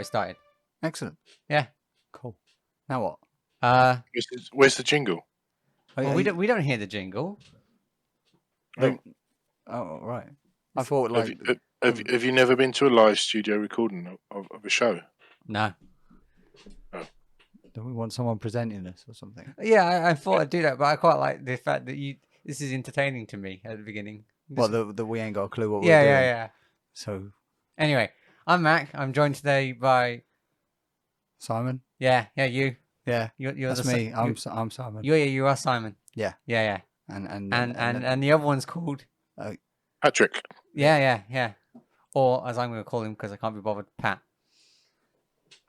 it started. Excellent. Yeah. Cool. Now what? Where's the jingle? Well, we don't hear the jingle. Oh, right. I thought like. Have you never been to a live studio recording of a show? No. Oh. Do we want someone presenting us or something? Yeah, I thought I'd do that, but I quite like the fact that this is entertaining to me at the beginning. Well, that we ain't got a clue what we're doing. Yeah. So. Anyway, I'm Mac. I'm joined today by Simon. Yeah, you. Yeah, you're that's me. I'm Simon. You are Simon. Yeah. And the other one's called Patrick. Yeah. Or as I'm going to call him because I can't be bothered, Pat.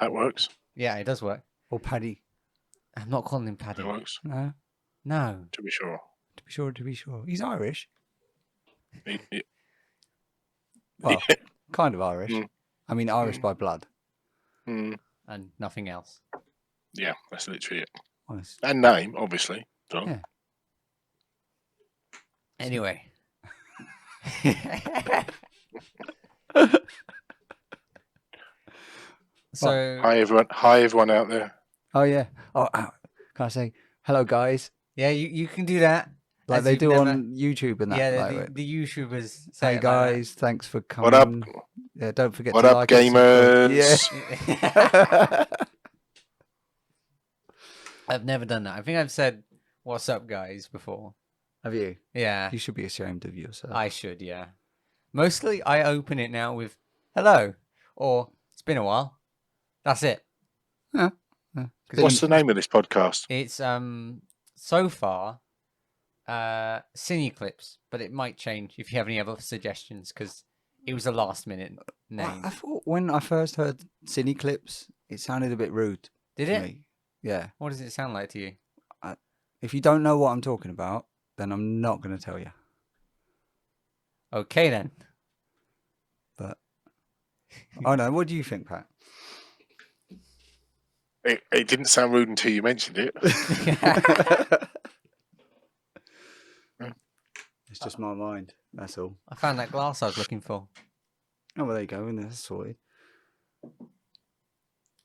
That works. Yeah, it does work. Or Paddy. I'm not calling him Paddy. That works. No. To be sure. To be sure. He's Irish. Well, kind of Irish. I mean, Irish by blood. And nothing else. Yeah, that's literally it. Honest. And name, obviously. So. Yeah. Anyway. So hi everyone out there. Oh yeah. Oh, can I say hello, guys? Yeah, you can do that. Like they do on YouTube and that. Yeah, the YouTubers say, "Hey guys, thanks for coming." What up? Yeah, don't forget. What to up, like gamers? Yeah. I've never done that. I think I've said "What's up, guys" before. Have you? Yeah. You should be ashamed of yourself. I should, yeah. Mostly, I open it now with "Hello" or "It's been a while." That's it. Yeah. What's the name of this podcast? It's so far Cine Clips, but it might change if you have any other suggestions because it was a last minute name. I thought when I first heard Cine Clips, it sounded a bit rude. Did to it? Me. Yeah. What does it sound like to you? If you don't know what I'm talking about, then I'm not going to tell you. Okay then. But I know. What do you think, Pat? It didn't sound rude until you mentioned it. It's just my mind. That's all. I found that glass I was looking for. Oh, well, there you go. And that's sorted.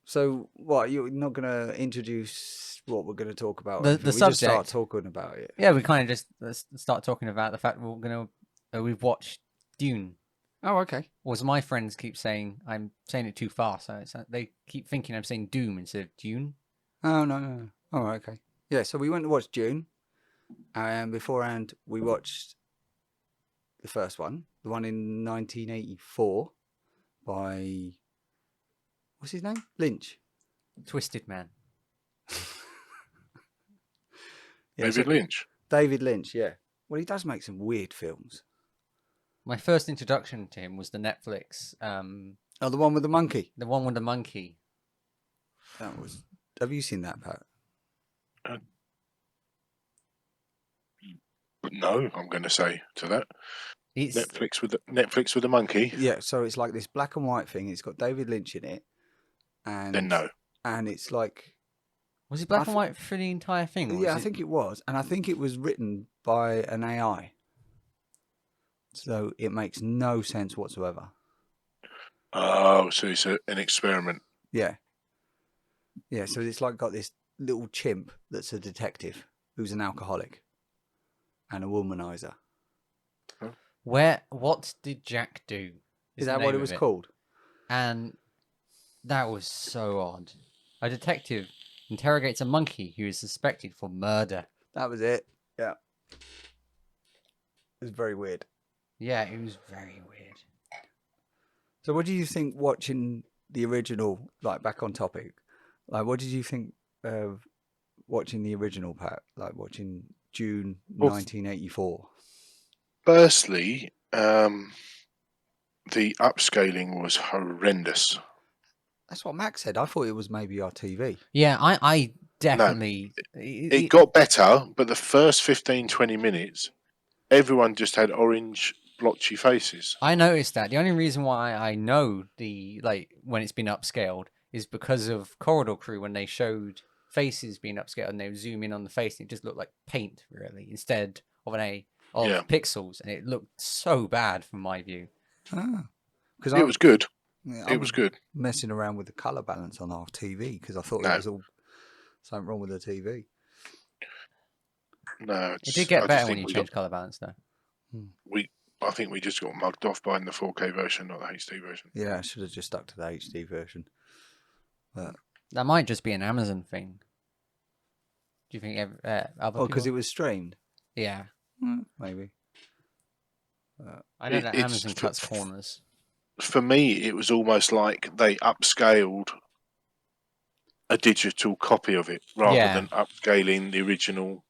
So, what? You're not going to introduce what we're going to talk about? The we subject. Just start talking about it. Yeah, we kind of just start talking about the fact we've watched Dune. Oh, okay. Or as my friends keep saying, I'm saying it too fast. So they keep thinking I'm saying Doom instead of Dune. Oh, no. Oh, okay. Yeah, so we went to watch Dune. And beforehand, we watched the first one. The one in 1984 by... What's his name? Lynch. Twisted Man. David Lynch. David Lynch, yeah. Well, he does make some weird films. My first introduction to him was the Netflix. The one with the monkey. The one with the monkey. That was. Have you seen that, Pat? No, I'm going to say to that. It's Netflix with the monkey. Yeah, so it's like this black and white thing. It's got David Lynch in it, and then no. And it's like. Was it black and white for the entire thing? Yeah, I think it was, and I think it was written by an AI. So it makes no sense whatsoever. Oh, so it's an experiment. Yeah. Yeah, so it's like got this little chimp that's a detective who's an alcoholic and a womanizer. Huh? What did Jack do? Is that what it was called? And that was so odd. A detective interrogates a monkey who is suspected for murder. That was it. Yeah. It was very weird. Yeah, it was very weird. So what do you think watching the original, like back on topic, like what did you think of watching the original, Pat? Like watching Dune 1984? Firstly, the upscaling was horrendous. That's what Max said. I thought it was maybe our TV. Yeah, I definitely... No, it got better, but the first 15, 20 minutes, everyone just had orange blotchy faces. I noticed that. The only reason why I know when it's been upscaled is because of Corridor Crew when they showed faces being upscaled and they would zoom in on the face and it just looked like paint really instead of pixels, and it looked so bad from my view. Because it was good. Yeah, I It was good. messing around with the color balance on our TV because I thought No. it was all something wrong with the TV. No, It did I get just better when think you we change color balance, though. I think we just got mugged off buying the 4K version, not the HD version. Yeah, I should have just stuck to the HD version. But That might just be an Amazon thing. Do you think other because people? it was streamed, Yeah, maybe. I know that It's Amazon cuts corners. For me, it was almost like they upscaled a digital copy of it rather than upscaling the original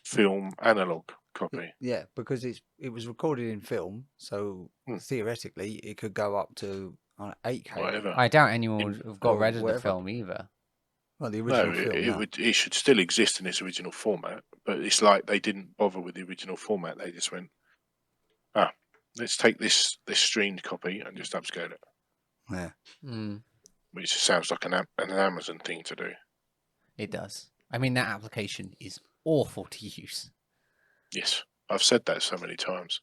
film analog copy. Yeah, because it was recorded in film, so theoretically it could go up to 8K. Whatever. I doubt anyone would have got or rid of the whatever. film either. Well, the No, original film. it should still exist in its original format, but it's like they didn't bother with the original format. They just went, let's take this streamed copy and just upscale it. Yeah. Which sounds like an Amazon thing to do. It does. I mean, that application is awful to use. Yes, I've said that so many times.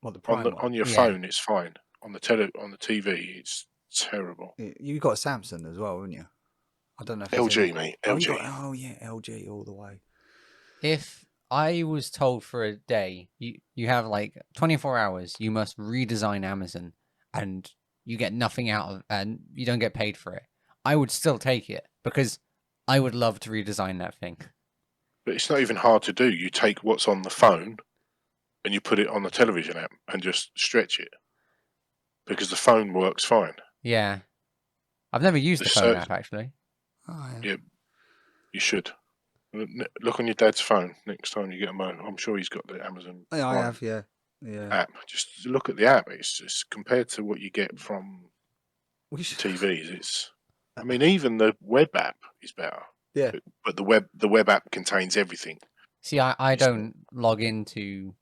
What, the Prime one? On your phone, it's fine. On the TV, it's terrible. You got a Samsung as well, haven't you? I don't know if LG, mate. LG. Oh yeah, LG all the way. If I was told for a day, you have like 24 hours, you must redesign Amazon, and you get nothing out of, and you don't get paid for it, I would still take it because I would love to redesign that thing. But it's not even hard to do. You take what's on the phone and you put it on the television app and just stretch it because the phone works fine. Yeah, I've never used the phone app actually. Oh, yeah, you should. Look on your dad's phone next time you get him home. I'm sure he's got the Amazon. Yeah, I have. Yeah. App. Just look at the app. It's just compared to what you get from TVs. It's. I mean, even the web app is better. Yeah. But the web app contains everything. See, I don't log into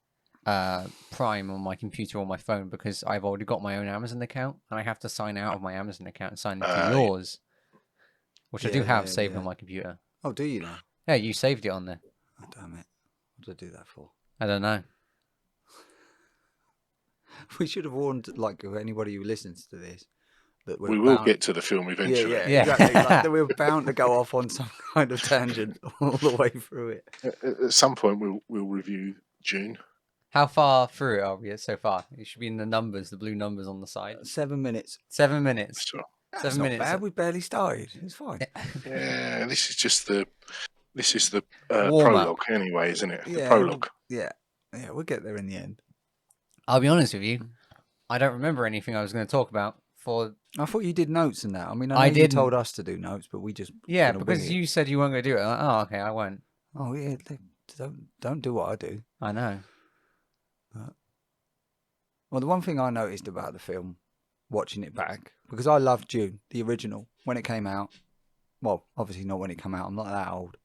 Prime on my computer or my phone because I've already got my own Amazon account, and I have to sign out of my Amazon account and sign into yours, which I do have saved on my computer. Oh, do you now? Yeah, you saved it on there. Oh, damn it. What did I do that for? I don't know. We should have warned, like, anybody who listens to this, that we will get to the film eventually. Yeah. Exactly. Like, we're bound to go off on some kind of tangent all the way through it. At some point, we'll review Dune. How far through are we so far? It should be in the numbers, the blue numbers on the side. 7 minutes. 7 minutes. Sure. That's 7 not minutes. bad. We barely started. It's fine. Yeah, this is just the Warm prologue up. anyway, isn't it? Yeah, the prologue. Yeah, we'll get there in the end. I'll be honest with you. I don't remember anything I was going to talk about for... I thought you did notes and that. I mean, I know you told us to do notes, but we just... Yeah, because you said you weren't going to do it. Like, oh, okay, I won't. Oh, yeah, don't do what I do. I know. Well, the one thing I noticed about the film, watching it back, because I loved Dune, the original, when it came out. Well, obviously not when it came out. I'm not that old.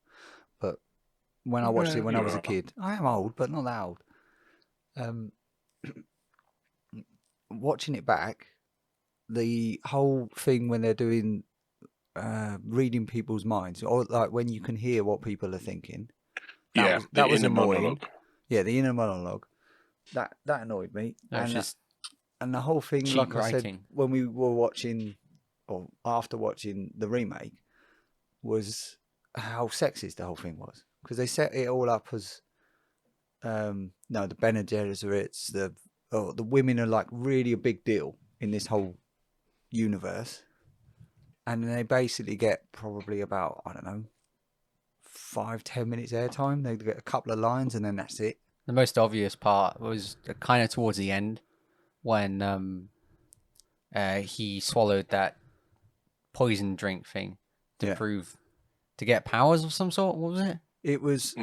But when I watched it when I was a kid. I am old, but not that old. Watching it back, the whole thing when they're doing reading people's minds, or like when you can hear what people are thinking. That was annoying. Monologue. Yeah, the inner monologue. That annoyed me. And the whole thing, like I said, when we were watching, or after watching the remake, was how sexist the whole thing was. Because they set it all up as, the Bene Gesserits, the women are like really a big deal in this whole universe. And they basically get probably about, 5-10 minutes airtime. They get a couple of lines and then that's it. The most obvious part was kind of towards the end when he swallowed that poison drink thing to get powers of some sort. What was it? It was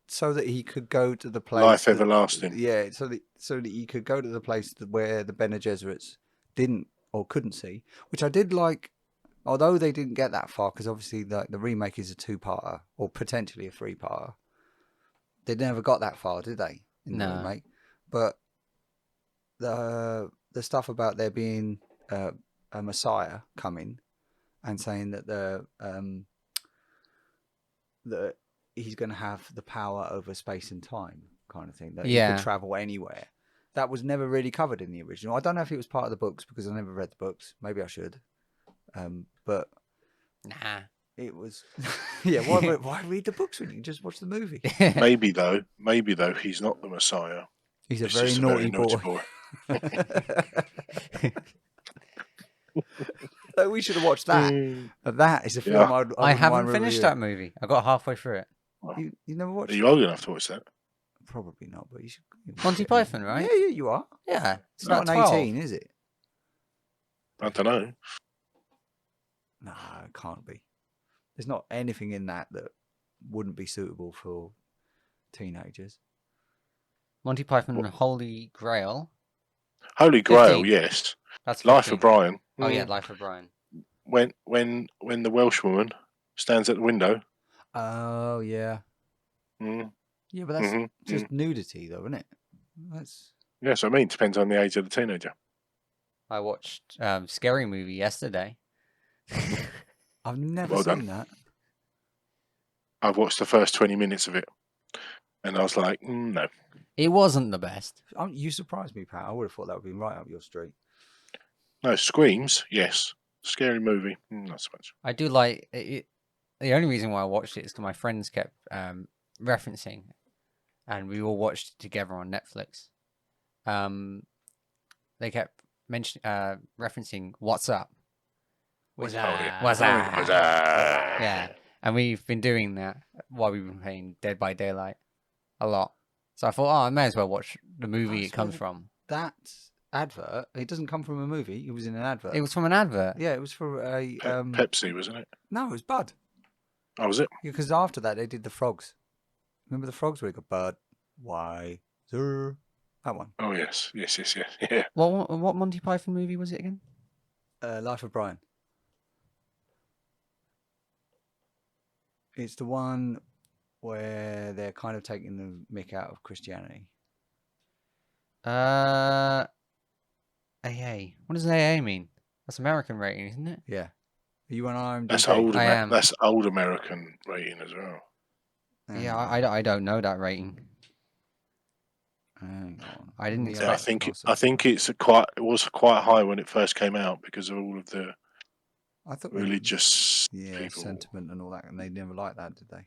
so that he could go to the place... Life everlasting. Yeah, so that he could go to the place where the Bene Gesserits didn't or couldn't see, which I did like, although they didn't get that far, because obviously the remake is a 2-parter, or potentially a 3-parter. They never got that far, did they? In the remake. But the stuff about there being a Messiah coming and saying that that he's going to have the power over space and time, kind of thing, that he could travel anywhere. that was never really covered in the original. I don't know if it was part of the books because I never read the books. Maybe I should. But Nah. it was. Yeah, why read the books when you can just watch the movie? Maybe though, he's not the Messiah. He's a It's very just naughty boy. So we should have watched that. That is a film I I haven't mind finished reviewing. that movie. I got halfway through it. You never watched Are it? you old enough to watch that? Probably not, but you should. Monty Python, right? Yeah, you are. Yeah. It's not an 12. 18, is it? I don't know. No, it can't be. There's not anything in that wouldn't be suitable for teenagers. Monty Python and Holy Grail. Holy Grail, 15. yes. That's Life 15. of Brian. Oh yeah, Life of Brian. When the Welsh woman stands at the window. Oh yeah. Yeah, but that's just nudity, though, isn't it? Yes, I mean, depends on the age of the teenager. I watched Scary Movie yesterday. I've never seen that. I've watched the first 20 minutes of it, and I was like, no. It wasn't the best. You surprised me, Pat. I would have thought that would be right up your street. No, Screams, yes. Scary Movie, not so much. I do like it. The only reason why I watched it is because my friends kept referencing, and we all watched it together on Netflix. They kept referencing "What's Up." What's up? Yeah, and we've been doing that while we've been playing Dead by Daylight a lot. So I thought, I may as well watch the movie it comes from. That advert, it doesn't come from a movie. It was in an advert. It was from an advert. Yeah, it was for a Pepsi, wasn't it? No, it was Bud. Oh, was it? Because after that, they did the frogs. Remember the frogs where you got Bud, Y, Zer, that one. Oh yes, yeah. What Monty Python movie was it again? Life of Brian. It's the one where they're kind of taking the mick out of Christianity. AA. What does AA mean? That's American rating, isn't it? Yeah. Are you on IMDb? That's old. I am. That's old American rating as well. Yeah, I don't know that rating. Hang on. I didn't Yeah, expect. I think it was quite high when it first came out because of all of the religious people. Sentiment and all that, and they never liked that, did they?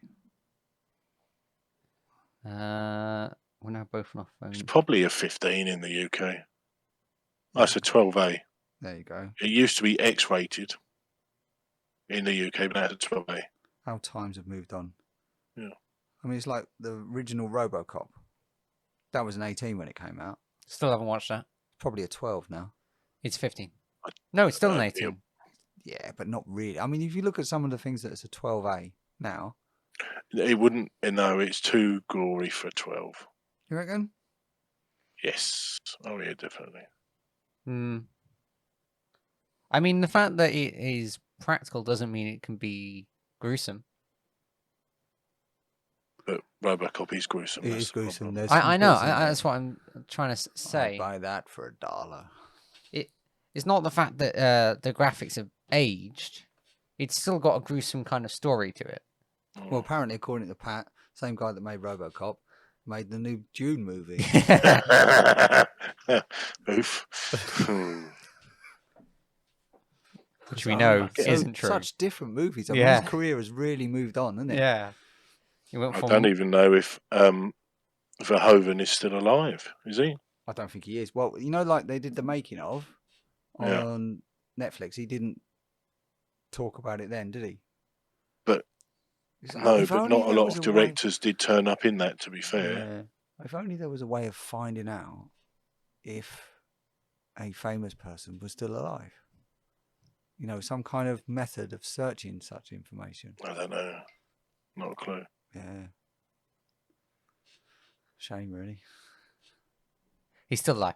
We're now both on our phone. It's probably a 15 in the UK. That's a 12A. There you go. It used to be X-rated in the UK, but now it's a 12A. How times have moved on. Yeah. I mean, it's like the original RoboCop. That was an 18 when it came out. Still haven't watched that. Probably a 12 now. It's 15. No, it's still an 18. Yeah, but not really. I mean, if you look at some of the things that it's a 12A now. It wouldn't. No, it's too gory for 12. You reckon? Yes. Oh yeah, definitely. I mean, the fact that it is practical doesn't mean it can be gruesome. But RoboCop is gruesome. It is gruesome. I know. That's what I'm trying to say. I'd buy that for $1. It's not the fact that the graphics have aged. It's still got a gruesome kind of story to it. Well, apparently, according to Pat, same guy that made RoboCop, made the new Dune movie. Oof. Which we know isn't true. Such different movies. I mean, his career has really moved on, hasn't it? Yeah. I don't even know if Verhoeven is still alive. Is he? I don't think he is. Well, you know, like they did the making of on Netflix. He didn't talk about it then, did he? But no, but not a lot of directors did turn up in that, to be fair. Yeah. If only there was a way of finding out if a famous person was still alive. You know, some kind of method of searching such information. I don't know. Not a clue. Yeah. Shame, really. He's still alive.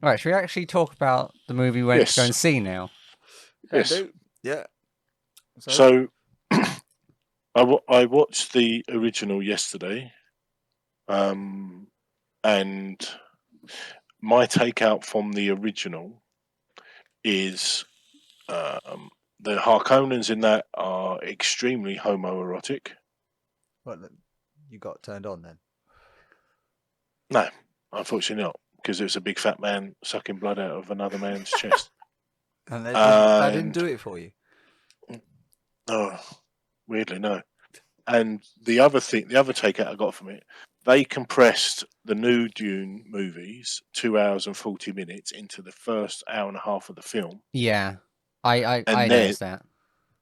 Right, should we actually talk about the movie we went to go and see now? Yes. Yeah. So I watched the original yesterday, and my takeout from the original is the Harkonnens in that are extremely homoerotic. What, you got turned on then? No, unfortunately not, because it was a big fat man sucking blood out of another man's chest. And they didn't do it for you? No, weirdly, no. And the other takeout I got from it, they compressed the new Dune movies 2 hours and 40 minutes into the first hour and a half of the film. Yeah, I And noticed that.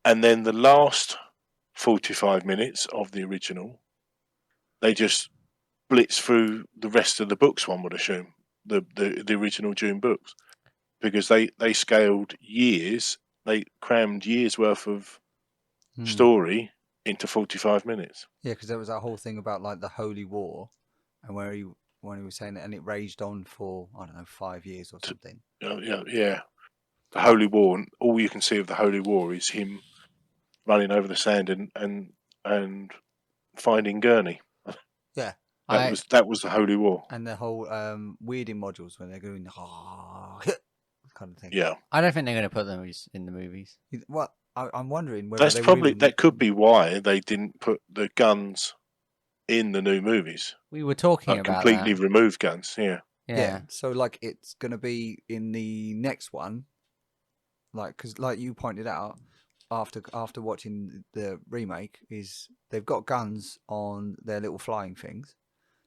And then the last 45 minutes of the original, they just blitz through the rest of the books, one would assume, the original Dune books, because they scaled years, they crammed years worth of story into 45 minutes. Yeah, because there was that whole thing about like the Holy War, and when he was saying it, and it raged on for, I don't know, 5 years or something. Yeah. The Holy War, and all you can see of the Holy War is him running over the sand and finding Gurney. Yeah. That was the Holy War. And the whole weirding modules when they're going kind of thing. Yeah. I don't think they're going to put them in the movies. Well, I'm wondering whether that could be why they didn't put the guns in the new movies. We were talking about completely that. remove guns. Yeah. So like it's going to be in the next one, like because like you pointed out after watching the remake, is they've got guns on their little flying things,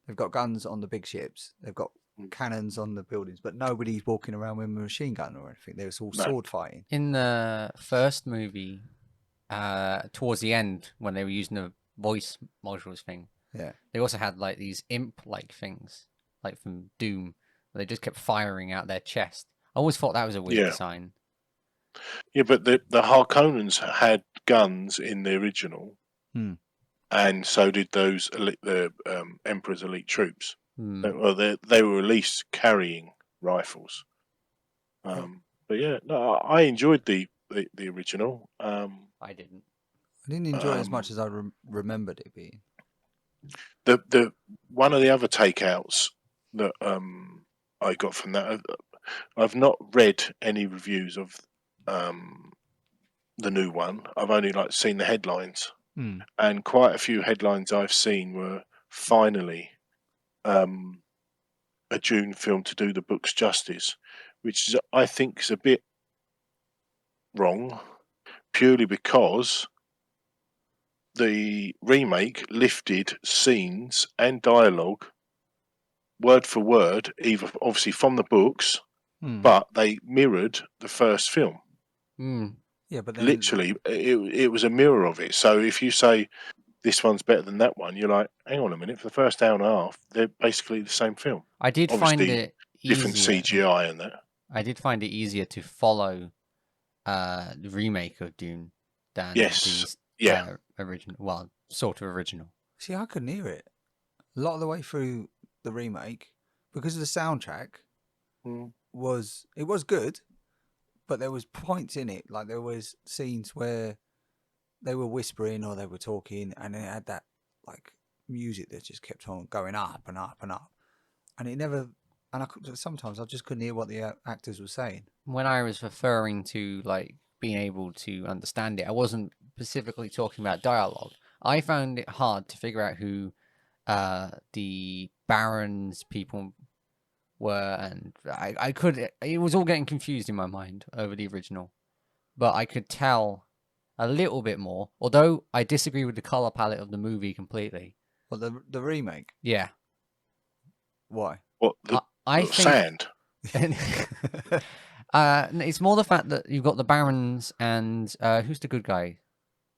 they've got guns on the big ships, they've got cannons on the buildings, but nobody's walking around with a machine gun or anything. There's all sword fighting. In the first movie, towards the end, when they were using the voice modules thing, they also had like these imp-like things, like from Doom. They just kept firing out their chest. I always thought that was a weird design. Yeah, but the Harkonnens had guns in the original, and so did the Emperor's elite troops. Well, they were at least carrying rifles. But yeah, no, I enjoyed the original. I didn't enjoy it as much as I remembered it being. The one of the other takeouts that I got from that, I've not read any reviews of the new one. I've only seen the headlines, and quite a few headlines I've seen were finally a Dune film to do the books justice, which I think is a bit wrong, purely because the remake lifted scenes and dialogue word for word, either obviously from the books, but they mirrored the first film. Yeah, but then literally, it was a mirror of it. So if you say this one's better than that one, you're like, hang on a minute. For the first hour and a half, they're basically the same film. I did obviously, find it different CGI and that. I did find it easier to follow the remake of Dune than the original. Well, sort of original. See, I couldn't hear it a lot of the way through the remake because of the soundtrack. It was good, but there was points in it, like there was scenes where they were whispering or they were talking, and it had that like music that just kept on going up and up and up, and it never. And sometimes I just couldn't hear what the actors were saying. When I was referring to like being able to understand it, I wasn't specifically talking about dialogue. I found it hard to figure out who the Baron's people were, and it was all getting confused in my mind over the original, but I could tell a little bit more, although I disagree with the color palette of the movie completely. Well, the remake? Yeah. Why? What, I think sand? It's more the fact that you've got the Barons and who's the good guy?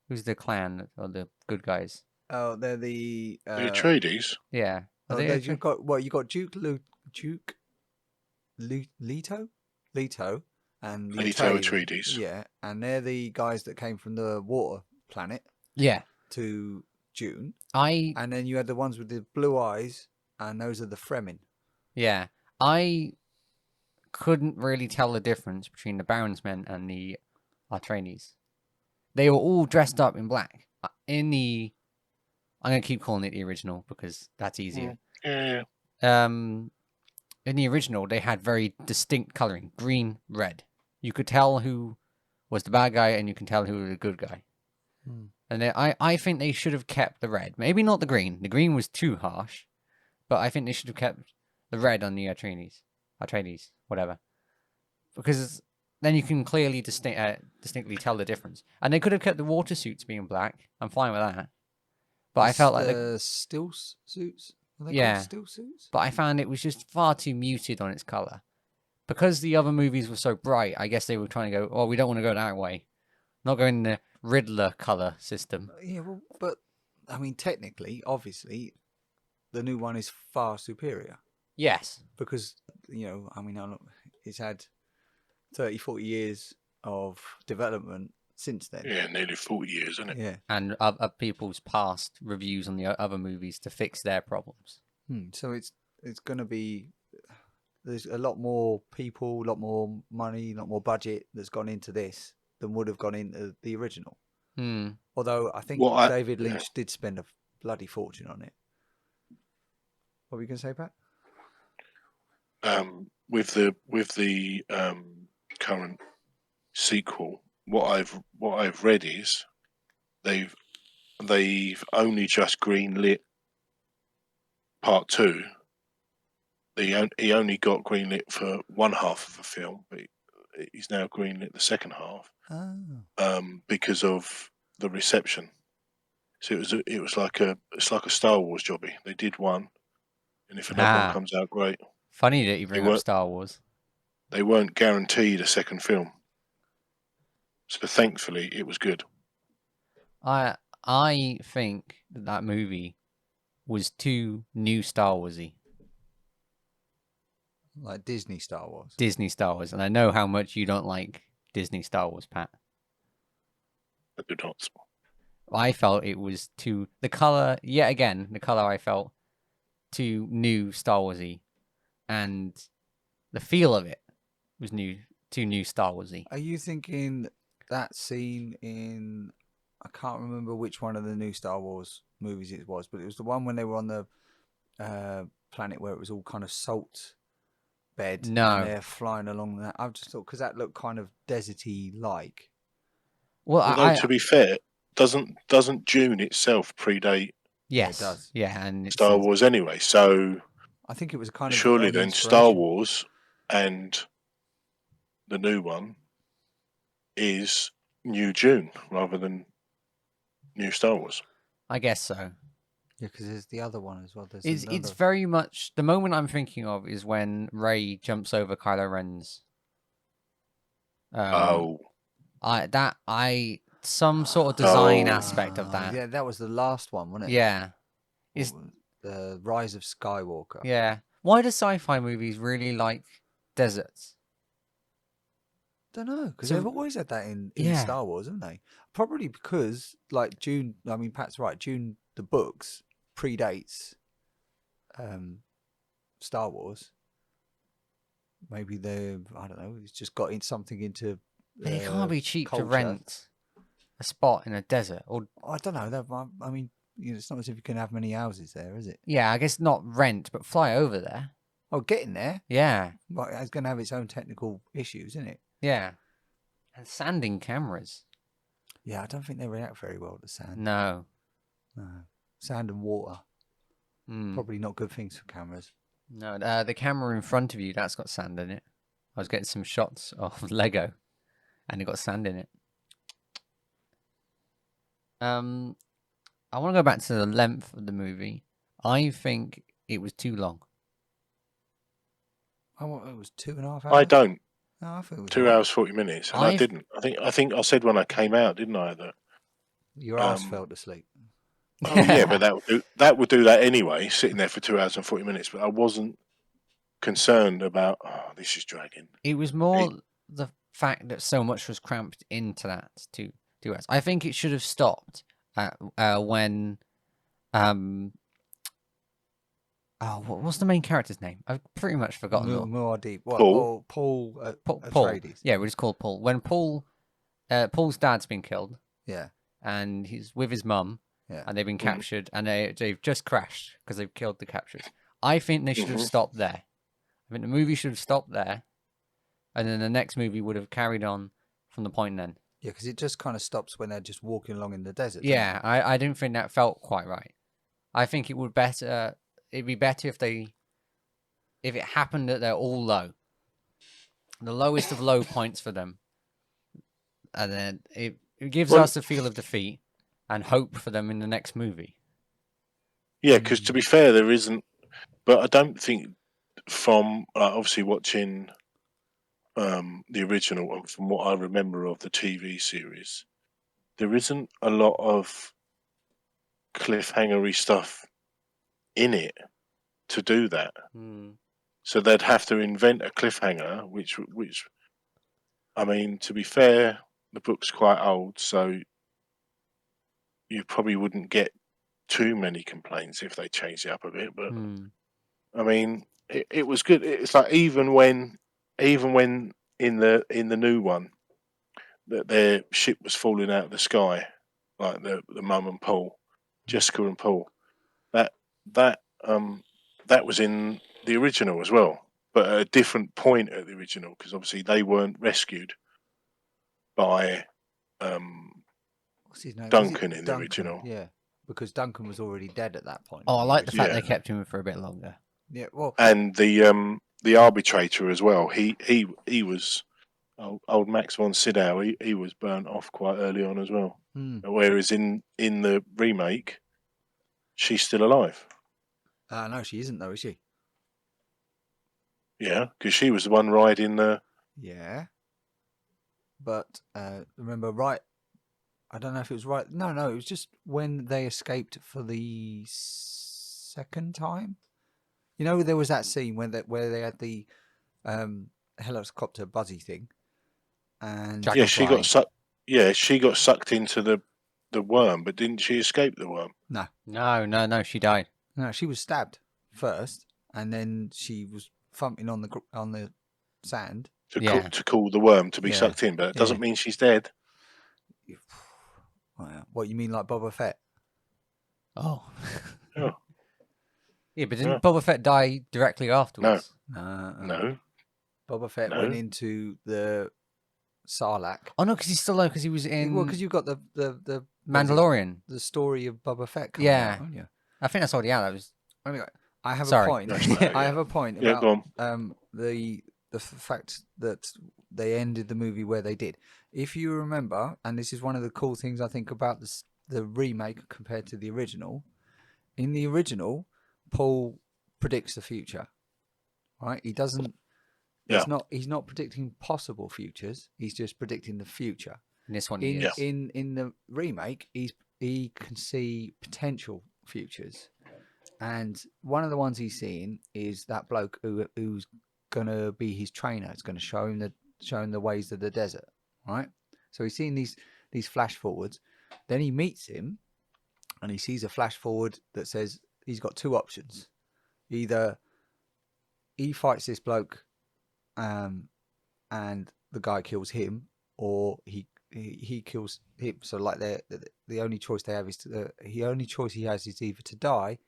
Who's the clan or the good guys? Oh, they're the Atreides. Yeah. You've got Duke Leto, and the Leto Atreides. Yeah, and they're the guys that came from the water planet. Yeah. To Dune. And then you had the ones with the blue eyes, and those are the Fremen. Yeah, I couldn't really tell the difference between the Baron's men and the Atreides. They were all dressed up in black. I'm going to keep calling it the original because that's easier. Yeah. In the original, they had very distinct coloring, green, red. You could tell who was the bad guy and you can tell who was the good guy. And I think they should have kept the red. Maybe not the green. The green was too harsh. But I think they should have kept the red on the Atreides, whatever. Because then you can clearly distinctly tell the difference. And they could have kept the water suits being black. I'm fine with that. But I felt like the still suits. Are they Yeah. called still suits? But I found it was just far too muted on its color. Because the other movies were so bright, I guess they were trying to go, oh, we don't want to go that way. Not going the Riddler color system. Yeah, well, but I mean, technically, obviously, the new one is far superior Yes. because I mean, it's had 30, 40 years of development since then. Yeah, nearly 40 years, isn't it? Yeah. And other people's past reviews on the other movies to fix their problems. So it's going to be. There's a lot more people, a lot more money, a lot more budget that's gone into this than would have gone into the original. Although I think David Lynch did spend a bloody fortune on it. What were you going to say, Pat? With the current sequel, what I've read is they've only just greenlit part 2. He only got greenlit for one half of the film, but he's now greenlit the second half because of the reception. So it's like a Star Wars jobby. They did one, and if another one comes out, great. Funny that you bring up Star Wars. They weren't guaranteed a second film, so thankfully it was good. I think that movie was too new Star Warsy. Like Disney Star Wars. Disney Star Wars. And I know how much you don't like Disney Star Wars, Pat. I do not. I felt it was too... The colour, yet again, the colour I felt too new Star Warsy. And the feel of it was too new Star Warsy. Are you thinking that scene in... I can't remember which one of the new Star Wars movies it was, but it was the one when they were on the planet where it was all kind of salt bed. No. And they're flying along that. I've just thought, because that looked kind of deserty like. Well, to be fair, doesn't Dune itself predate? Yes, it does. Yeah, and Star Wars anyway. So I think it was kind of surely then Star Wars and the new one is new Dune rather than new Star Wars. I guess so. Yeah, because there's the other one as well. It's very much the moment I'm thinking of is when Rey jumps over Kylo Ren's. Some sort of design aspect of that. Yeah, that was the last one, wasn't it? Yeah, is the Rise of Skywalker. Yeah. Why do sci-fi movies really like deserts? Don't know, because they've always had that in Star Wars, haven't they? Probably because, like Dune. I mean, Pat's right. Dune, the books predates Star Wars. Maybe I don't know. It's just got something into. It can't be cheap culture. to rent a spot in a desert, or I don't know. I mean, it's not as if you can have many houses there, is it? Yeah, I guess not rent, but fly over there. Oh, getting there. Yeah, but it's going to have its own technical issues, isn't it? Yeah, and sanding cameras. Yeah, I don't think they react very well to sand. No. Sand and water. Probably not good things for cameras. No, the camera in front of you, that's got sand in it. I was getting some shots of Lego, and it got sand in it. I want to go back to the length of the movie. I think it was too long. Oh, it was 2.5 hours? I don't. No, I think it was 2 hours 40 minutes, and I didn't. I think I said when I came out, didn't I? That your ass fell asleep. Oh, yeah, but that would do that anyway, sitting there for 2 hours and 40 minutes. But I wasn't concerned about this is dragging. It was more the fact that so much was cramped into that 2 hours. I think it should have stopped when what was the main character's name? I've pretty much forgotten. Muad'Dib. Paul. Paul Atreides. Yeah, we just called Paul. When Paul's dad's been killed. Yeah. And he's with his mum. Yeah. And they've been captured, and they've just crashed because they've killed the captures. I think they should have stopped there. I think the movie should have stopped there, and then the next movie would have carried on from the point then. Yeah, because it just kind of stops when they're just walking along in the desert. doesn't Yeah, I didn't think that felt quite right. I think it would better. It'd be better if it happened that they're all low, the lowest of low points for them, and then it gives Well, us a feel of defeat and hope for them in the next movie. yeah, because to be fair, there isn't. But I don't think from obviously watching the original and from what I remember of the TV series, there isn't a lot of cliffhangery stuff in it to do that. So they'd have to invent a cliffhanger, which I mean, to be fair, the book's quite old, so you probably wouldn't get too many complaints if they changed it up a bit. But I mean, it was good. It's like even when in the new one that their ship was falling out of the sky, like the mum and Paul, Jessica and Paul, that that that was in the original as well, but at a different point at the original because obviously they weren't rescued by What's his name? Duncan in the Duncan? original. Yeah, because Duncan was already dead at that point. Oh, I in like the fact Yeah. they kept him for a bit longer. Yeah, well, And the arbitrator as well. He was old Max von Sydow. He was burnt off quite early on as well. Whereas in the remake, she's still alive. no, she isn't though, is she? Yeah, because she was the one riding the. Yeah, but remember, right? I don't know if it was right. No, it was just when they escaped for the second time. You know, there was that scene where they had the helicopter buzzy thing, and Yeah, she Dragonfly. got sucked. Yeah, she got sucked into the worm, but didn't she escape the worm? No, she died. No, she was stabbed first, and then she was thumping on the sand. To call the worm to be Yeah, sucked in, but it doesn't mean she's dead. What you mean, like Boba Fett? Oh. Oh. Yeah, but didn't Boba Fett die directly afterwards? No. Boba Fett went into the Sarlacc. Oh no, because he's still low because he was in. Well, because you've got the Mandalorian. the story of Boba Fett coming out, haven't you? I think that's already out. That was. Anyway, I have Sorry. a point. I have a point Yeah, go about the fact that they ended the movie where they did. If you remember, and this is one of the cool things I think about the remake compared to the original. In the original, Paul predicts the future, right? He doesn't. Yeah. He's not predicting possible futures. He's just predicting the future. In this one, in the remake, he can see potential futures, and one of the ones he's seeing is that bloke who's going to be his trainer. It's going to show him the ways of the desert, right? So he's seeing these flash forwards. Then he meets him, and he sees a flash forward that says he's got two options: either he fights this bloke, and the guy kills him, or he kills him. So like the only choice they have is the only choice he has is either to die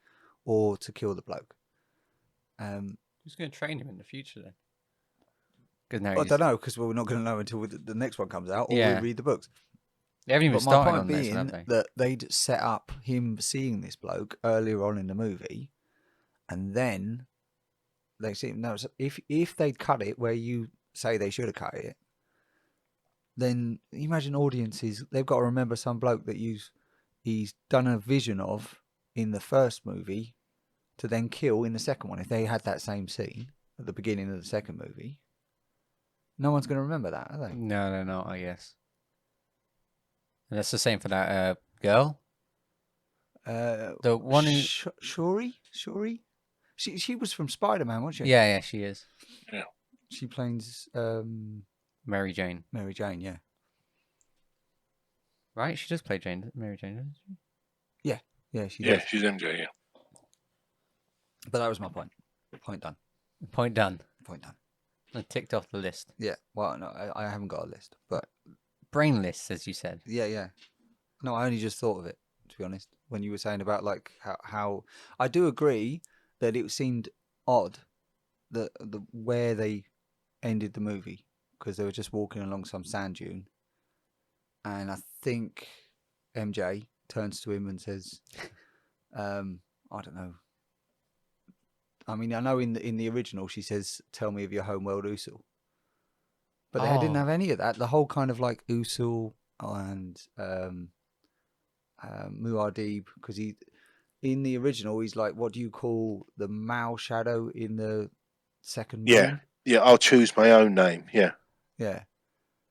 or to kill the bloke. Who's going to train him in the future then? Because now I don't know, because we're not going to know until the next one comes out, or we read the books. They haven't even But my started point on this, being have they? that they'd set up him seeing this bloke earlier on in the movie, and then they see no. So if they'd cut it where you say they should have cut it, then imagine audiences, they've got to remember some bloke that he's done a vision of in the first movie to then kill in the second one. If they had that same scene at the beginning of the second movie, no one's going to remember that, are they? No, they're not, I guess. And that's the same for that girl. The one who... Shuri? She was from Spider-Man, wasn't she? Yeah, she is. Yeah. She plays Mary Jane. Mary Jane, yeah. Right? She does play Mary Jane, doesn't she? Yeah, she Yeah, does. she's MJ, yeah. But that was my point. Point done. Point done. Point done. I ticked off the list. Yeah, well, no, I haven't got a list, but... Brainless, as you said. Yeah. No, I only just thought of it, to be honest, when you were saying about, like, how... I do agree that it seemed odd the where they ended the movie, because they were just walking along some sand dune, and I think MJ turns to him and says, I don't know. I mean, I know in the original she says, "Tell me of your homeworld, Usul," but they didn't have any of that. The whole kind of like Usul and Muad'Dib, because in the original he's like, what do you call the Mao shadow in the second moon? Yeah, I'll choose my own name. Yeah.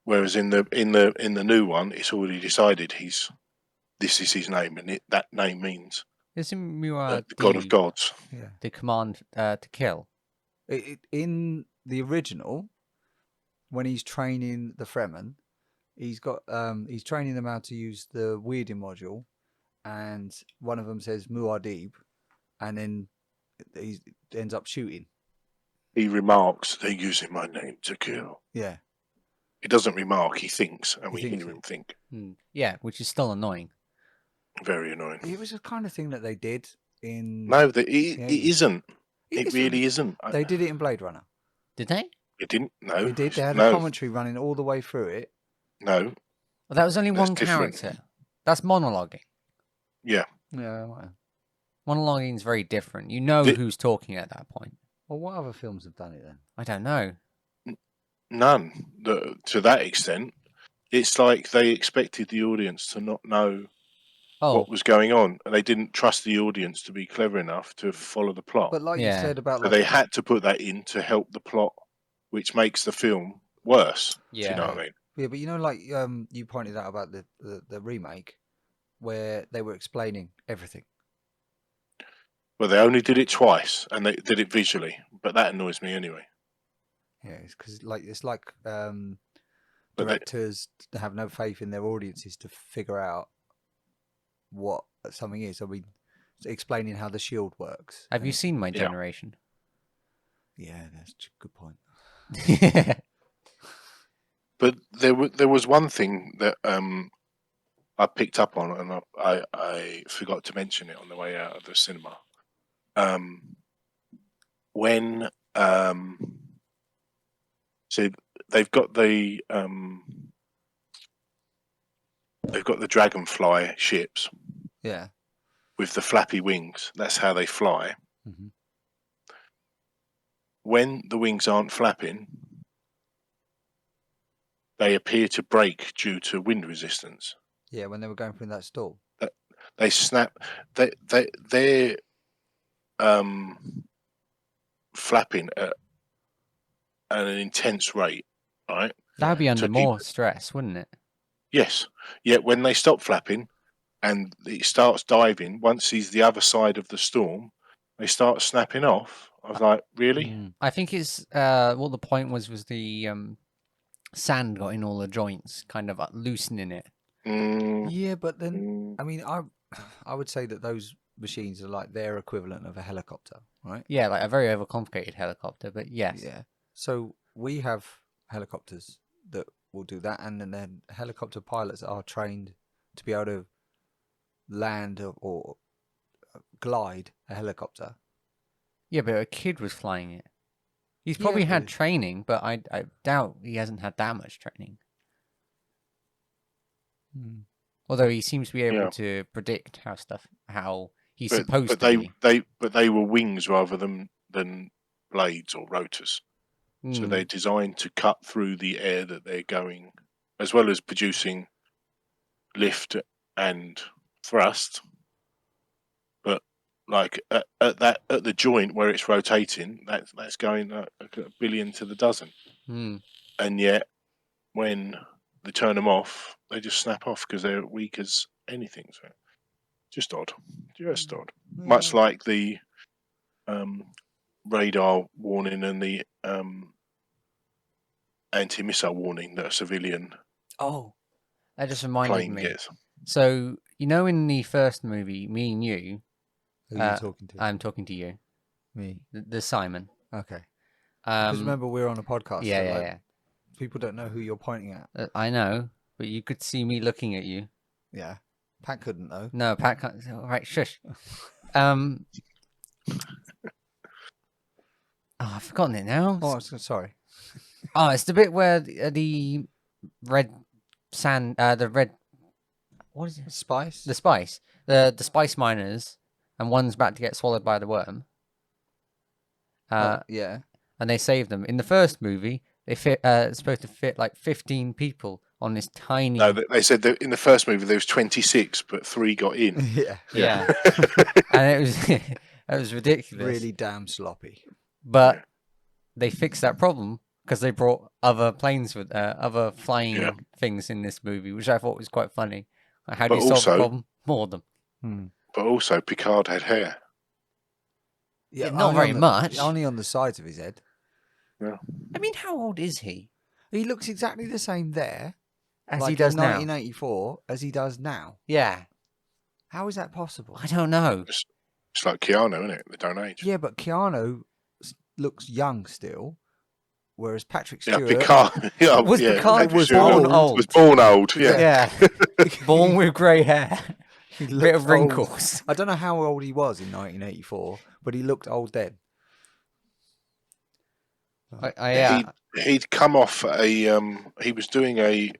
Whereas in the new one, it's already decided this is his name, and that name means Isn't the god of gods. the command to kill? In the original, when he's training the Fremen, he's training them how to use the weirding module, and one of them says Muad'Dib, and then he ends up shooting. He remarks, "They're using my name to kill." Yeah. He doesn't remark, he thinks, and we hear him think. Yeah, which is still annoying. Very annoying. It was the kind of thing that they did in... No, it isn't. It really isn't. They did it in Blade Runner. Did they? It didn't. No. They did. They had a commentary running all the way through it. No. Well, that was only one character. That's monologuing. Yeah. Yeah. Monologuing is very different. You know who's talking at that point. Well, what other films have done it then? I don't know. None. To that extent, it's like they expected the audience to not know what was going on, and they didn't trust the audience to be clever enough to follow the plot. But like you said about, so they had to put that in to help the plot, which makes the film worse. Yeah. Do you know what I mean? Yeah, but you know, like you pointed out about the remake, where they were explaining everything. Well, they only did it twice, and they did it visually, but that annoys me anyway. Yeah, it's because it's like directors have no faith in their audiences to figure out what something is. I mean, explaining how the shield works. Have you seen My Generation? Yeah, that's a good point. But there was one thing that I picked up on, and I forgot to mention it on the way out of the cinema. When so they've got the Dragonfly ships. Yeah. With the flappy wings. That's how they fly. Mm-hmm. When the wings aren't flapping, they appear to break due to wind resistance. Yeah, when they were going through that storm. They snap. They're flapping at an intense rate, right? That would be under more stress, wouldn't it? Yes. Yet when they stop flapping and it starts diving, once he's the other side of the storm, they start snapping off. I was like, really? I think it's what the point was the sand got in all the joints, kind of loosening it. Yeah, but then I mean, I would say that those machines are like their equivalent of a helicopter, right? Yeah, like a very overcomplicated helicopter, but yes. Yeah. So we have helicopters that will do that, and then helicopter pilots are trained to be able to land or glide a helicopter. Yeah, but a kid was flying it. He's probably had training, but I doubt he hasn't had that much training. Although he seems to be able to predict how he's supposed to be. But they were wings rather than blades or rotors. So they're designed to cut through the air that they're going, as well as producing lift and thrust. But like at the joint where it's rotating, that's going a billion to the dozen. And yet when they turn them off, they just snap off because they're weak as anything. So just odd. Much like the radar warning and the anti-missile warning that a civilian that just reminded me. Gets. So, you know, in the first movie, me and you... Who are you talking to? I'm talking to you. Me? The Simon. Okay. Because remember, we're on a podcast. Yeah. People don't know who you're pointing at. I know, but you could see me looking at you. Yeah. Pat couldn't, though. No, Pat can't. All right, shush. I've forgotten it now. Oh, sorry. Oh, it's the bit where the red the red. What is it? Spice. The spice. The spice miners, and one's about to get swallowed by the worm. Yeah. And they save them. In the first movie, they fit. It's supposed to fit like 15 people on this tiny. No, they said that in the first movie there was 26, but 3 got in. Yeah. Yeah. And it was it was ridiculous. Really damn sloppy. But they fixed that problem because they brought other planes with other flying things in this movie, which I thought was quite funny. Like, how do you solve the problem? More of them. But also, Picard had hair. Yeah, not very much. Only on the sides of his head. Yeah. I mean, how old is he? He looks exactly the same there As he does in now. 1984 as he does now. Yeah. How is that possible? I don't know. It's like Keanu, isn't it? They don't age. Yeah, but Keanu looks young still, whereas Patrick Stewart... Picard... Picard was born old? Was born old, Yeah. Born with grey hair. He Bit of looked wrinkles. old. I don't know how old he was in 1984, but he looked old then. He'd come off he was doing a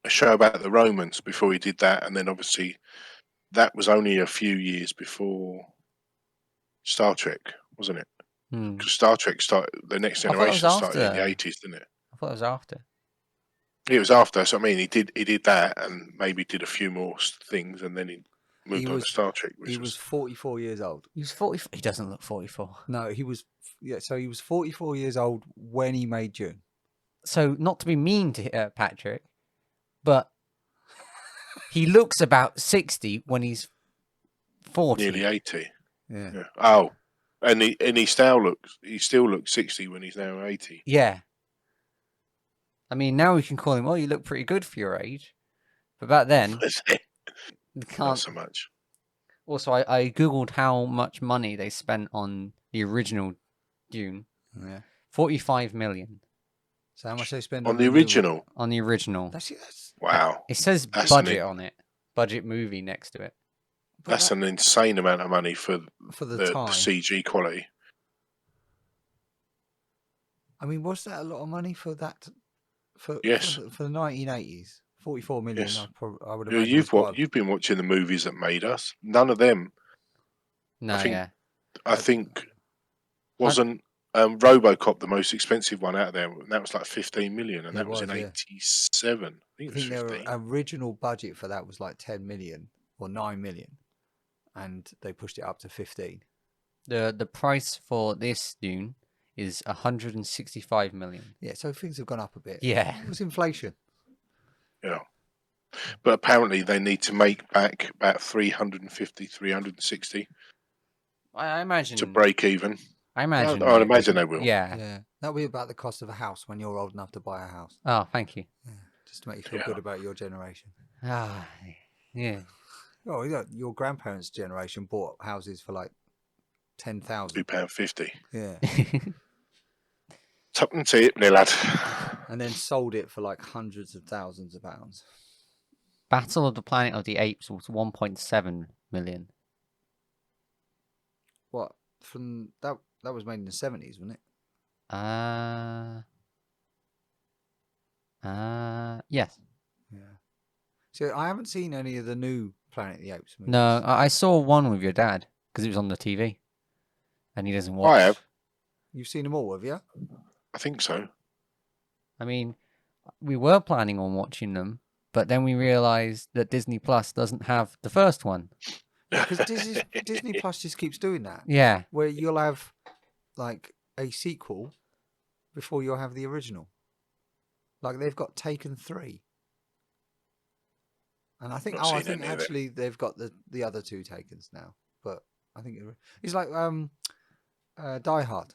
show about the Romans before he did that, and then obviously that was only a few years before Star Trek, wasn't it? Because Star Trek started, the Next Generation started in the 80s, didn't it? I thought it was after. It was after. So I mean, he did that, and maybe did a few more things, and then he moved on to Star Trek. He was 44 years old. He was 44. He doesn't look 44. No, he was. Yeah, so he was 44 years old when he made Dune. So not to be mean to Patrick, but he looks about 60 when he's 40. Nearly 80. Yeah. Oh, and he still looks 60 when he's now 80. Yeah. I mean, now we can call him, oh, you look pretty good for your age. But back then, you can't. Not so much. Also, I Googled how much money they spent on the original Dune. Yeah. 45 million. So how much they spend on the original? On the original. That's wow. It says budget on it. Budget movie next to it. That's an insane amount of money for the time. CG quality. I mean, was that a lot of money for that? Yes. For the 1980s, 44 million. Yes. I would imagine. You've been watching the movies that made us. None of them. No, I think wasn't RoboCop the most expensive one out of there? That was like 15 million, and that was in 87. I think their original budget for that was like 10 million or 9 million, and they pushed it up to 15. The price for this Dune is 165 million. Yeah, so things have gone up a bit. Yeah. It was inflation. Yeah. But apparently they need to make back about 350, 360 I imagine to break even. I imagine. I'd imagine they will. Yeah. That'll be about the cost of a house when you're old enough to buy a house. Oh, thank you. Yeah, just to make you feel good about your generation. Ah, yeah. Oh, your grandparents' generation bought houses for like 10,000. £2.50. Yeah. Tuppence it, me lad. And then sold it for like hundreds of thousands of pounds. Battle of the Planet of the Apes was 1.7 million. What? From that was made in the 70s, wasn't it? Yes. Yeah. So I haven't seen any of the new Planet of the Apes movies. No, I saw one with your dad because it was on the TV, and he doesn't watch. I have. You've seen them all, have you? I think so. I mean, we were planning on watching them, but then we realised that Disney Plus doesn't have the first one. Because Disney Plus just keeps doing that. Yeah. Where you'll have like a sequel before you'll have the original. Like they've got Taken 3. And I think actually they've got the other two Takens now. But I think it's like Die Hard.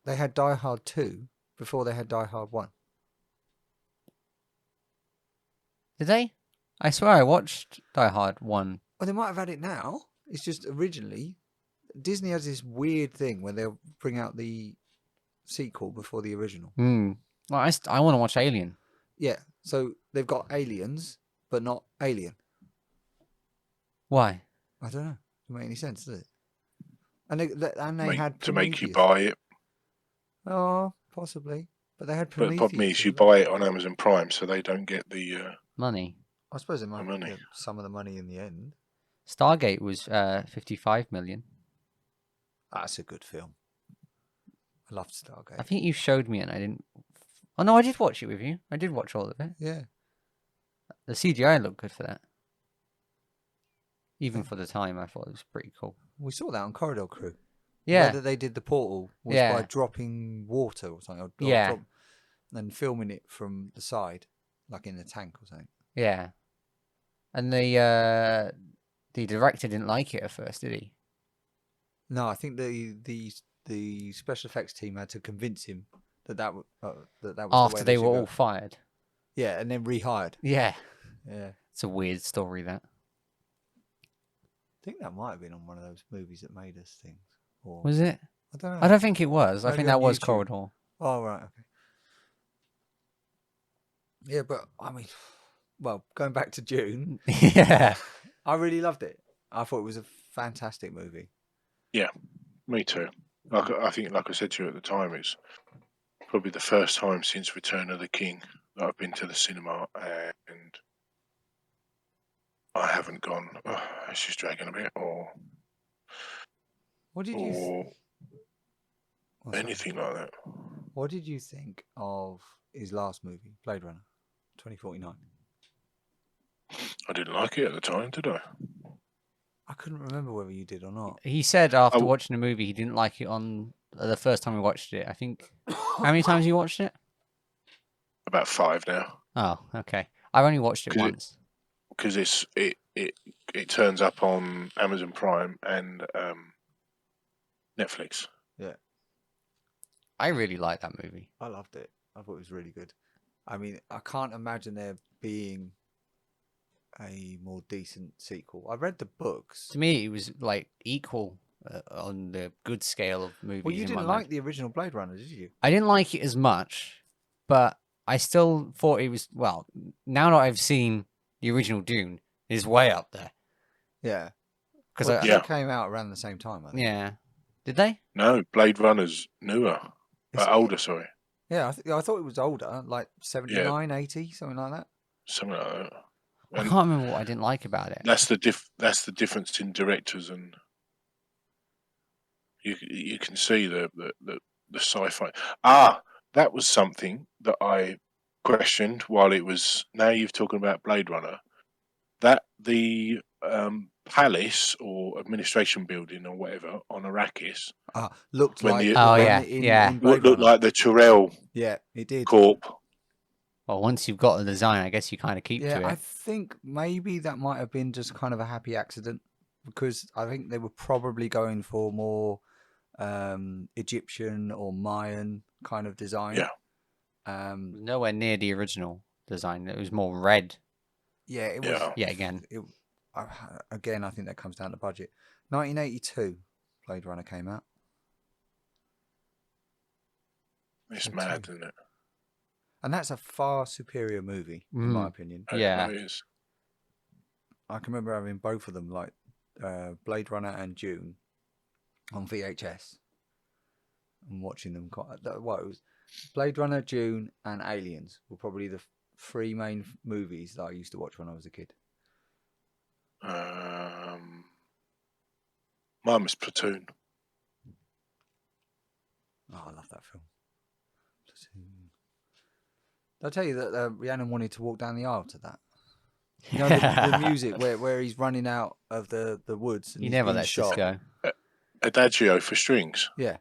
They had Die Hard 2 before they had Die Hard 1. Did they? I swear I watched Die Hard 1. Well, they might have had it now. It's just originally Disney has this weird thing where they'll bring out the sequel before the original. Well, I want to watch Alien. Yeah, so they've got Aliens, but not Alien. Why? I don't know. Doesn't make any sense, does it? And they had to make you Prometheus. buy it. Oh, possibly. But they had But the problem Prometheus. is you buy it on Amazon Prime, so they don't get the Money. I suppose they might money. get some of the money in the end. Stargate was 55 million. That's a good film. I loved Stargate. I think you showed me and I didn't. Oh no, I did watch it with you. I did watch all of it. Yeah. The CGI looked good for that. Even for the time, I thought it was pretty cool. We saw that on Corridor Crew. Yeah. The way that they did the portal was Yeah. by dropping water or something. Yeah. And filming it from the side, like in a tank or something. Yeah. And the director didn't like it at first, did he? No, I think the special effects team had to convince him that was the After way they were should all go. fired. Yeah, and then rehired. Yeah. Yeah. It's a weird story, that. I think that might have been on one of those movies that made us things. Or Was it? I don't know. I don't think it was. I Maybe think that on was YouTube. Corridor. Oh, right, okay. Yeah, but I mean, well, going back to Dune, Yeah. I really loved it. I thought it was a fantastic movie. Me too. I think, like I said to you at the time, it's probably the first time since Return of the King that I've been to the cinema and I haven't gone, oh, it's just dragging a bit, or What did you or Oh, sorry. anything like that. What did you think of his last movie, Blade Runner 2049? I didn't like it at the time, did I? I couldn't remember whether you did or not. He said after Oh. watching the movie he didn't like it on the first time we watched it. I think. How many times you watched it? About 5 now, Oh, okay. I've only watched it 'Cause once. because it turns up on Amazon Prime and Netflix. I really like that movie. I loved it. I thought it was really good. I mean, I can't imagine there being a more decent sequel. I read the books. To me, it was like equal on the good scale of movies. Well, you in didn't my like mind. the original Blade Runner, did you? I didn't like it as much, but I still thought it was, well, now that I've seen the original Dune, it's way up there. Yeah. Because Well, Yeah. they came out around the same time, I think. yeah. Did they? No, Blade Runner's newer, It's- older. Sorry, Yeah, I thought it was older, like 79, 80, something like that. something like that. I And can't remember what I didn't like about it. that's the difference in directors, and you can see the sci-fi. That was something that I questioned while it was. Now you've talking about Blade Runner, that the palace or administration building or whatever on Arrakis Looked When like the- the Oh, one yeah, in yeah. Blade looked Runner. like the Tyrell Yeah, it did. Corp. Well, once you've got the design, I guess you kind of keep Yeah, to I it. think maybe that might have been just kind of a happy accident because I think they were probably going for more Egyptian or Mayan kind of design. Yeah. It was nowhere near the original design. It was more red. Yeah, it was. Yeah. Yeah, again. Again, I think that comes down to budget. 1982, Blade Runner came out. It's So mad, two. isn't it? And that's a far superior movie, in my opinion. Yeah. It is. I can remember having both of them, like Blade Runner and Dune, on VHS, and watching them. It was Blade Runner, Dune, and Aliens were probably the three main movies that I used to watch when I was a kid. Mine was Platoon. Oh, I love that film. Did I tell you that Rhiannon wanted to walk down the aisle to that? You know, the music where he's running out of the woods. And You he's never being let shot. this go. Adagio for strings. Yeah.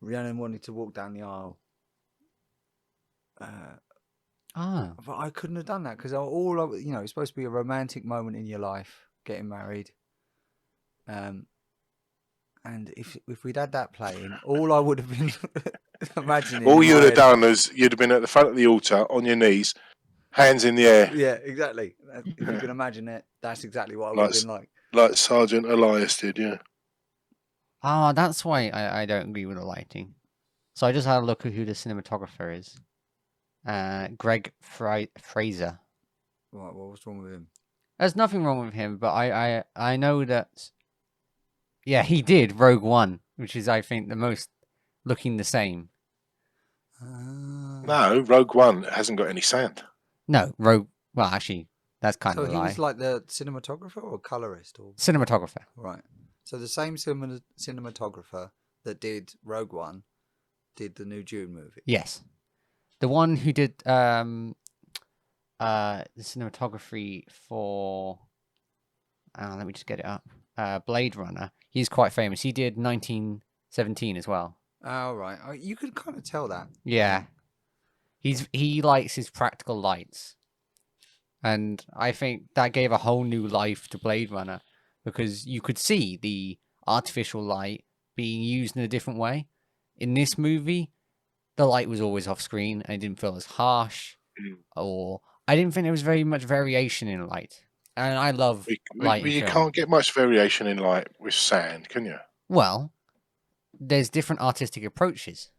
Rhiannon wanted to walk down the aisle. But I couldn't have done that because it's supposed to be a romantic moment in your life, getting married. And if we'd had that playing, all I would have been imagining. All in you my would have head- done is you'd have been at the front of the altar on your knees, hands in the air, Yeah, exactly. If you can imagine it, that's exactly what I would have been like. like Sergeant Elias did. Yeah. That's why I don't agree with the lighting. So I just had a look at who the cinematographer is. Greg Fraser. Right, well, what's wrong with him? There's nothing wrong with him, but I know that. Yeah, he did Rogue One, which is I think the most looking the same. No, Rogue One hasn't got any sand. No, Rogue. Well, actually, that's kind So of a he lie. was like the cinematographer or colorist, or Cinematographer. right? So the same cinematographer that did Rogue One did the new Dune movie. Yes, the one who did the cinematography for. Let me just get it up. Blade Runner. He's quite famous. He did 1917 as well. Oh right, you could kind of tell that. Yeah, he likes his practical lights, and I think that gave a whole new life to Blade Runner because you could see the artificial light being used in a different way. In this movie, the light was always off screen and it didn't feel as harsh, or I didn't think there was very much variation in light. And I love light in You film. can't get much variation in light with sand, can you? Well, there's different artistic approaches.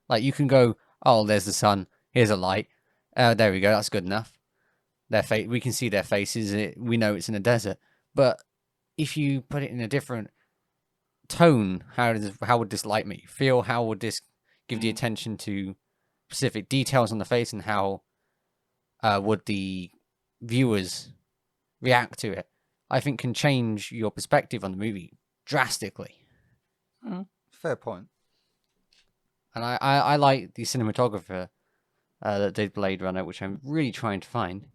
Like you can go, oh, there's the sun. Here's a light. There we go. That's good enough. We can see their faces. We know it's in a desert. But if you put it in a different tone, how would this light make you feel? How would this give the attention to specific details on the face, and how would the viewers react to it? I think can change your perspective on the movie drastically. Fair point. And I like the cinematographer that did Blade Runner, which I'm really trying to find.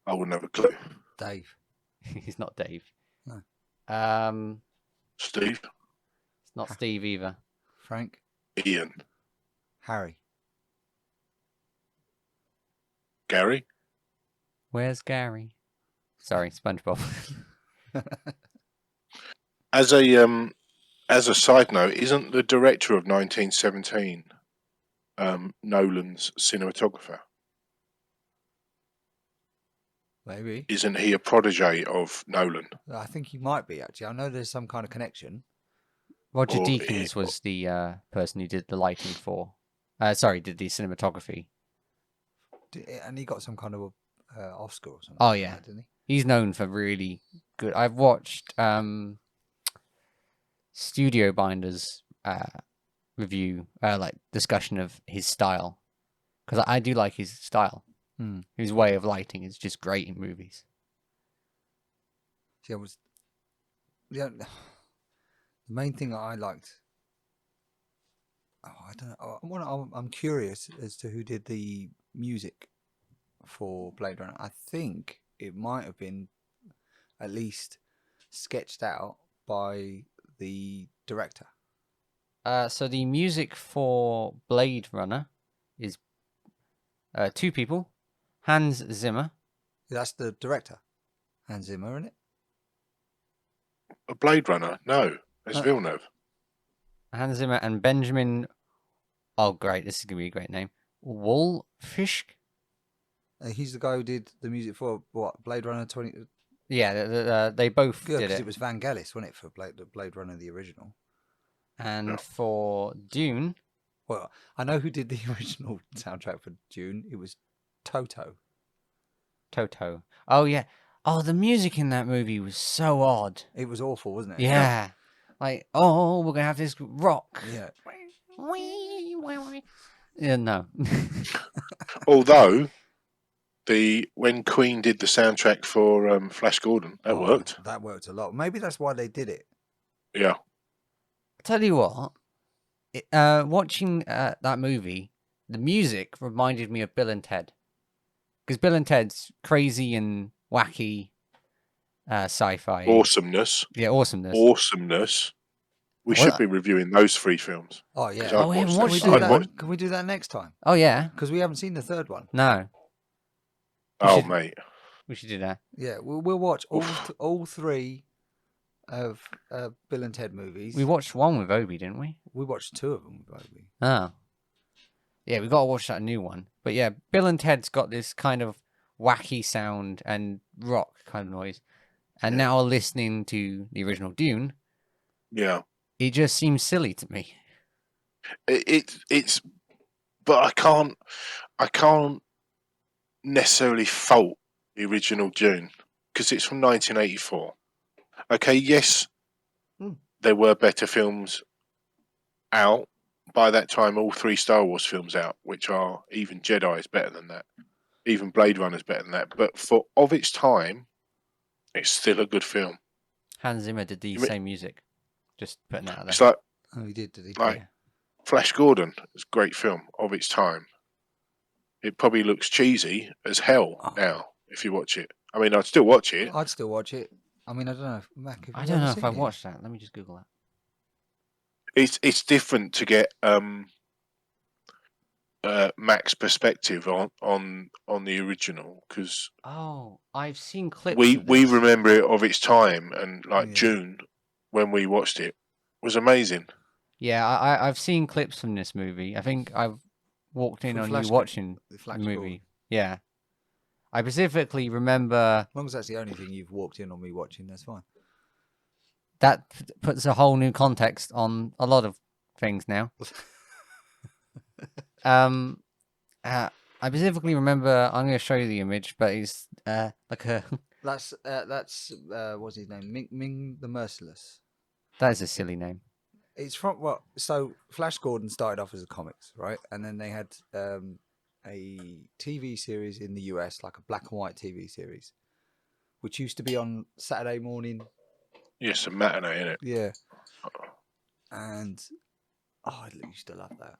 I wouldn't have a clue. Dave. He's not Dave. No. Steve? It's not Steve either. Frank. Ian? Harry. Gary? Where's Gary? Sorry, SpongeBob. As a side note, isn't the director of 1917 Nolan's cinematographer? Maybe. Isn't he a protege of Nolan? I think he might be, actually. I know there's some kind of connection. Roger Or Deakins was the person who did the lighting for. Did the cinematography. And he got some kind of Oscar or something. Oh like yeah, that, didn't he? he's known for really good. I've watched Studio Binder's review, like discussion of his style, because I do like his style. His way of lighting is just great in movies. See, the main thing that I liked. Oh, I don't know. I'm curious as to who did the music for Blade Runner. I think it might have been at least sketched out by the director. So the music for Blade Runner is two people. Hans Zimmer. That's the director, Hans Zimmer, isn't it? A Blade Runner? No, it's Villeneuve. Hans Zimmer and Benjamin. Oh, great! This is gonna be a great name. Wolfisch. He's the guy who did the music for what Blade Runner 20. Yeah, they both Yeah, did because it. it was Vangelis, wasn't it, for Blade Runner the original? And for Dune. Well, I know who did the original soundtrack for Dune. It was Toto. Oh yeah. Oh, the music in that movie was so odd. It was awful, wasn't it? Yeah. Like, oh, we're gonna have this rock. Yeah. Yeah, no. Although when Queen did the soundtrack for Flash Gordon, that worked. That worked a lot. Maybe that's why they did it. Yeah. Tell you what, watching that movie, the music reminded me of Bill and Ted, because Bill and Ted's crazy and wacky, sci-fi. Awesomeness. Yeah, awesomeness. Awesomeness. We should be reviewing those three films. Oh yeah. Oh, we haven't watched Can we do that next time? Oh yeah. Because we haven't seen the third one. No. Mate. We should do that. Yeah, we'll watch all three of Bill and Ted movies. We watched one with Obi, didn't we? We watched two of them with Obi. Oh. Yeah, we got to watch that new one. But yeah, Bill and Ted's got this kind of wacky sound and rock kind of noise. And now listening to the original Dune, yeah, it just seems silly to me. It's, but I can't necessarily fault the original Dune because it's from 1984. Okay, yes, there were better films out, by that time all 3 Star Wars films out, which are even Jedi is better than that, even Blade Runner is better than that. But of its time, it's still a good film. Hans Zimmer did the same music. Just putting that out there. It's like, Oh, he did he? like Yeah. Flash Gordon is a great film of its time. It probably looks cheesy as hell now if you watch it. I mean, I'd still watch it. I'd still watch it. I mean, I don't know, Mac. I don't know if I watched that. Let me just Google that. It's different to get Mac's perspective on the original, because I've seen clips. we of this. remember it of its time, and like Yeah. Dune, when we watched it, was amazing. Yeah, I've seen clips from this movie. I think I've walked in From on Flash you watching the the Flash movie. Gordon. Yeah, I specifically remember As long as that's the only thing you've walked in on me watching, that's fine. that puts a whole new context on a lot of things now. I specifically remember. I'm going to show you the image, but it's like a. That's what's his name? Ming the Merciless. That is a silly name. It's from what? So Flash Gordon started off as a comics, right? And then they had a TV series in the US, like a black and white TV series, which used to be on Saturday morning. Yes, a matinee, innit? Yeah. And I used to love that.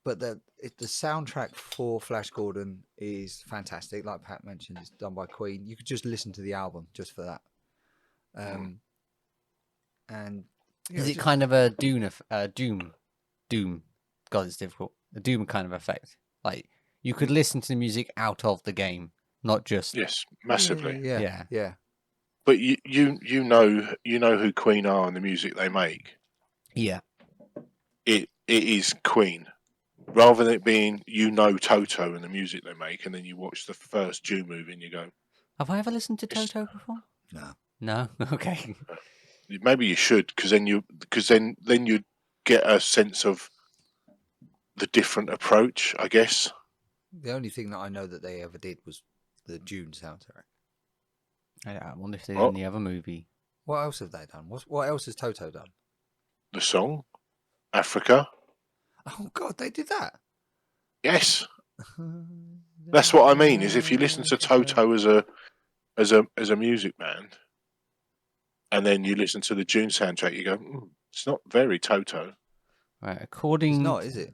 But the soundtrack for Flash Gordon is fantastic. Like Pat mentioned, it's done by Queen. You could just listen to the album just for that. And Is it kind of a Doom? God, it's difficult. A Doom kind of effect. Like you could listen to the music out of the game, not just. Yes, massively. Yeah. But you know who Queen are and the music they make. Yeah. It is Queen. Rather than it being Toto and the music they make, and then you watch the first Dune movie and you go, Have I ever listened to Toto before? No. No. Okay. maybe you should, because then you get a sense of the different approach, I guess. The only thing that I know that they ever did was the Dune soundtrack. I wonder if they did any other movie. What else have they done? What else has Toto done? The song, Africa. Oh God, they did that. Yes, that's what I mean. Is if you listen to Toto as a music band, and then you listen to the Dune soundtrack, you go, it's not very Toto. Right. According. It's not, is it?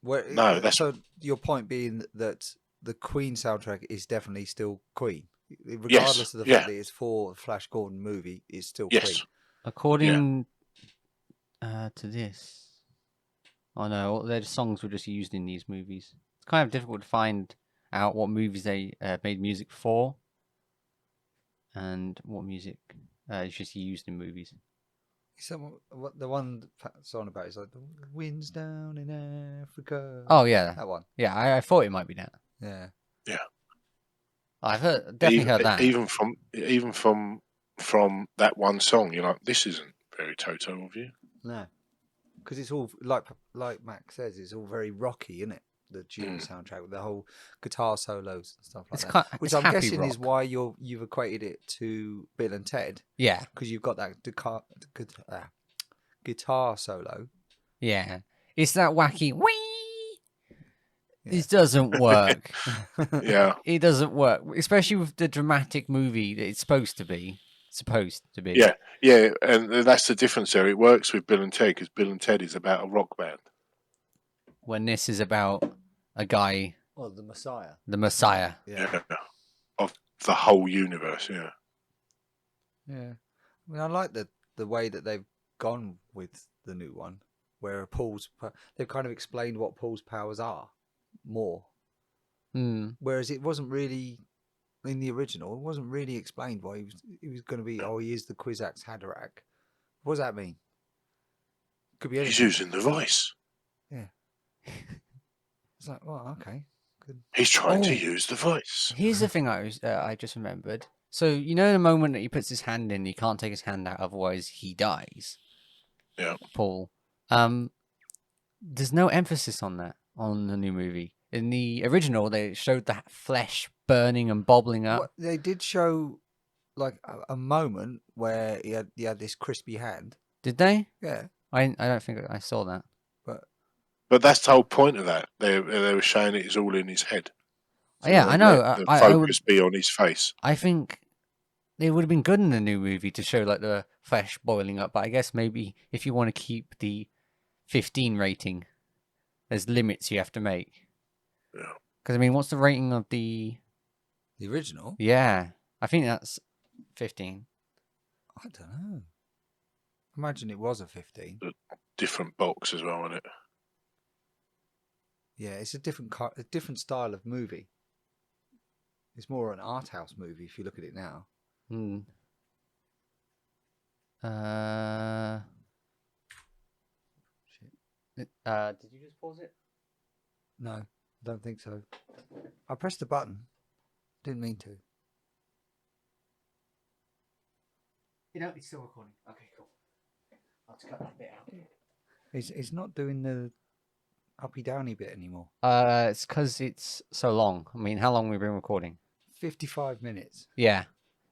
No, that's so. Your point being that the Queen soundtrack is definitely still Queen, regardless of the fact that it's for a Flash Gordon movie, is still Queen. According to this. Oh no, all their songs were just used in these movies. It's kind of difficult to find out what movies they made music for, and what music is just used in movies. So what the one song about is like the wind's down in Africa. Oh yeah, that one. Yeah, I thought it might be that. Yeah. I've definitely heard that. Even from that one song, you're like, this isn't very Toto of you. No. Because it's all like Mac says, it's all very rocky, isn't it? The Dune soundtrack with the whole guitar solos and stuff like that. Which I'm guessing is why you've equated it to Bill and Ted. Yeah, because you've got that guitar solo. Yeah, it's that wacky wee. Yeah. It doesn't work. Yeah, it doesn't work, especially with the dramatic movie that it's supposed to be. Yeah, and that's the difference there. It works with Bill and Ted because Bill and Ted is about a rock band, when this is about a guy. Well, the Messiah. The Messiah. Yeah, of the whole universe. Yeah. Yeah, I mean, I like the way that they've gone with the new one, where they've kind of explained what Paul's powers are more. Whereas it wasn't really. In the original, it wasn't really explained why he was going to be. Oh, he is the Kwisatz Haderach. What does that mean? Could be anything. He's using the voice. Yeah. It's like, well, okay, good. He's trying to use the voice. Here's the thing I just remembered. So you know the moment that he puts his hand in, he can't take his hand out, otherwise he dies. Yeah. Paul. There's no emphasis on that on the new movie. In the original, they showed that flesh burning and bobbling up. Well, they did show like a moment where he had this crispy hand. Did they? Yeah. I don't think I saw that. But But that's the whole point of that. They were showing it's all in his head. Yeah, I know. Let the I would. focus be on his face. I think it would have been good in the new movie to show like the flesh boiling up, but I guess maybe if you want to keep the 15 rating, there's limits you have to make. Yeah. Because I mean, what's the rating of the original? Yeah, I think that's 15. I don't know. Imagine it was a 15. Different box as well, isn't it? Yeah, it's a different style of movie. It's more an art house movie if you look at it now. Hmm. Did you just pause it? No, I don't think so. I pressed the button. Didn't mean to. You know, it's still recording. Okay, cool. I'll just cut that bit out. It's not doing the uppy downy bit anymore. It's because it's so long. I mean, how long have we been recording? 55 minutes. Yeah,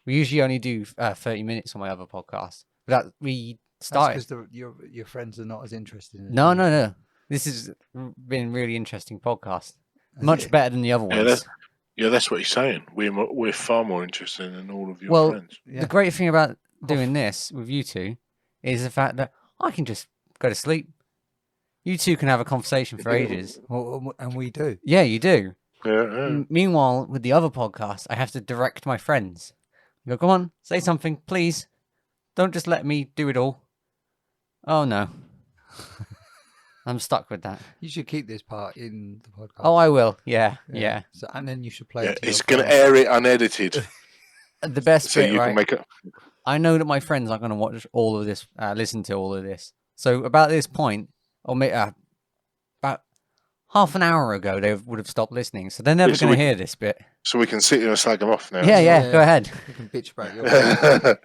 we usually only do 30 minutes on my other podcast. But that we started. That's because your friends are not as interested in it. No. This has been a really interesting podcast. Much better than the other ones. That's what he's saying. We're far more interested in all of your friends. The great thing about doing this with you two is the fact that I can just go to sleep. You two can have a conversation for ages. Well, and we do. Yeah, you do. Yeah. Meanwhile, with the other podcast, I have to direct my friends. I go, come on, say something, please. Don't just let me do it all. Oh, no. I'm stuck with that. You should keep this part in the podcast. Oh, I will. Yeah. So, and then you should play it. It's going to air it unedited. The best so bit, you right? Can make it. I know that my friends aren't going to watch all of this, listen to all of this. So about this point, or about half an hour ago, they would have stopped listening. So they're never going to hear this bit. So we can sit here and slag them off now. Yeah, go ahead. You can bitch about your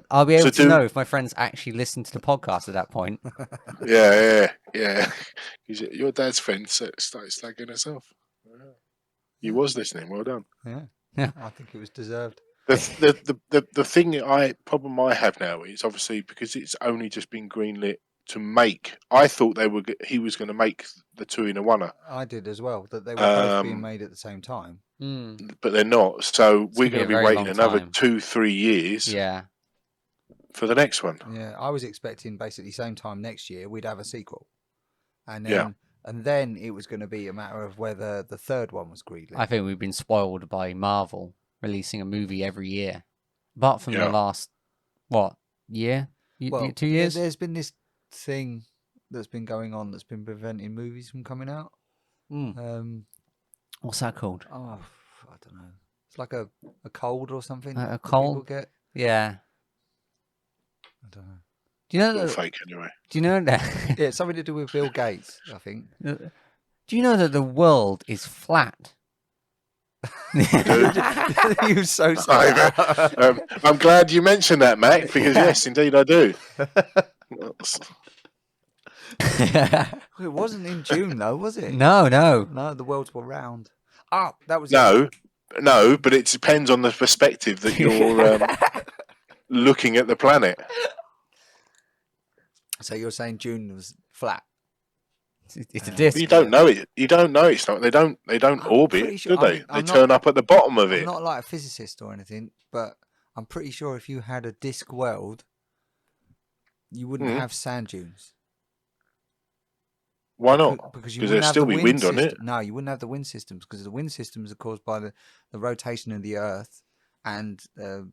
I'll be able to know if my friends actually listen to the podcast at that point. Yeah. Your dad's friend started slagging us off. He was listening. Well done. Yeah. I think it was deserved. The problem I have now is obviously because it's only just been greenlit to make. I thought he was going to make the two in a one. I did as well. That they were both being made at the same time. But they're not. So we're going to be waiting another 2-3 years. Yeah. For the next one. Yeah, I was expecting basically same time next year we'd have a sequel, and then it was going to be a matter of whether the third one was greenlit. I think we've been spoiled by Marvel releasing a movie every year, apart from the last year, 2 years. There's been this thing that's been going on that's been preventing movies from coming out. What's that called? Oh, I don't know. It's like a cold or something. A cold? Get. Yeah. I don't know. Do you know that? Fake anyway. Do you know that? Yeah, it's something to do with Bill Gates, I think. Do you know that the world is flat? You're so sorry. I'm glad you mentioned that, Mac, because yes, indeed I do. It wasn't in June, though, was it? No. No, the worlds were round. Oh, that was no, but it depends on the perspective that you're looking at the planet. So you're saying June was flat? It's a disc. You don't know it. You don't know it's not. They don't orbit, do they? They turn up at the bottom of it. I'm not like a physicist or anything, but I'm pretty sure if you had a disc world, you wouldn't have sand dunes. Why not? Because there'd still be wind on it. No, you wouldn't have the wind systems because the wind systems are caused by the rotation of the Earth and the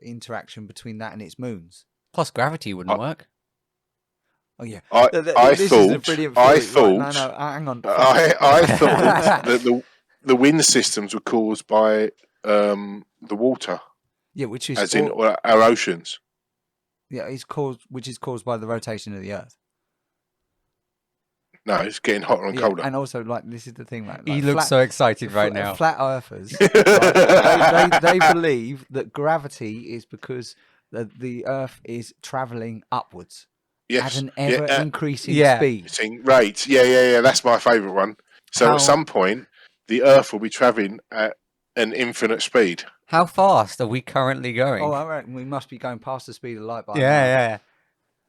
interaction between that and its moons. Plus, gravity wouldn't work. Oh yeah, I thought. No, hang on. I thought that the wind systems were caused by the water. Yeah, which is in our oceans. Yeah, which is caused by the rotation of the Earth. No, it's getting hotter and colder. And also, this is the thing, right? He looks so excited right now. Flat earthers, they believe that gravity is because the Earth is travelling upwards at an ever increasing speed. Right. Yeah. That's my favourite one. So at some point, the Earth will be travelling at an infinite speed. How fast are we currently going? Oh, I reckon we must be going past the speed of light by now.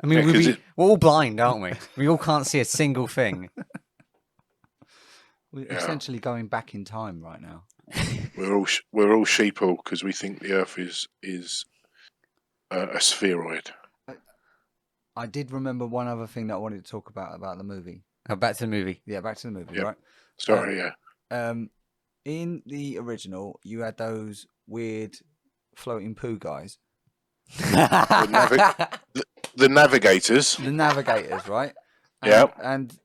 I mean, Yeah, we're all blind, aren't we? We all can't see a single thing. We're essentially going back in time right now. we're all sheeple because we think the Earth is a spheroid. I did remember one other thing that I wanted to talk about the movie. Oh, back to the movie. Yeah, back to the movie, Yep. right? Sorry, In the original, you had those weird floating poo guys. The navigators. The navigators, right? Yeah. And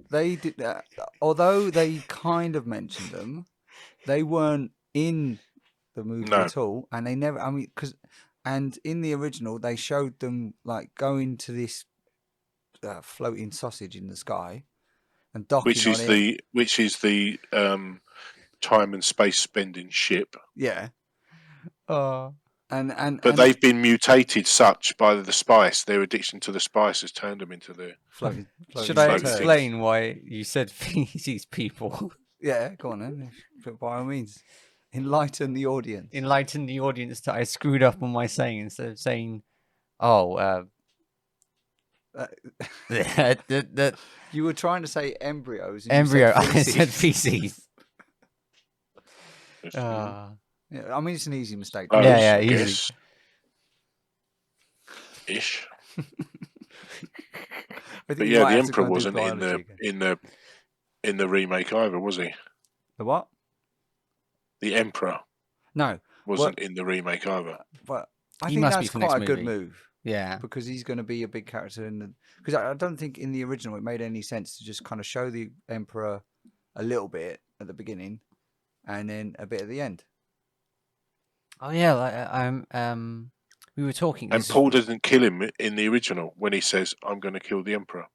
they did that. Although they kind of mentioned them, they weren't in the movie at all. And they never, and in the original, they showed them like going to this floating sausage in the sky and docking which is on it. Which is the time and space spending ship. Yeah. But they've been mutated such by the spice. Their addiction to the spice has turned them into the floating. Should I explain why you said feces people? Yeah, go on then. By all means, enlighten the audience. Enlighten the audience that I screwed up on my saying instead of saying, you were trying to say embryos. Embryo. I said feces. Yeah, I mean, it's an easy mistake. Yeah, easy. Ish. But yeah, the Emperor wasn't in the remake either, was he? The what? The Emperor. No, wasn't in the remake either. But I think that's quite a good move. Yeah, because he's going to be a big character because I don't think in the original it made any sense to just kind of show the Emperor a little bit at the beginning and then a bit at the end. Oh yeah, we were talking. And Paul doesn't kill him in the original when he says, "I'm going to kill the Emperor."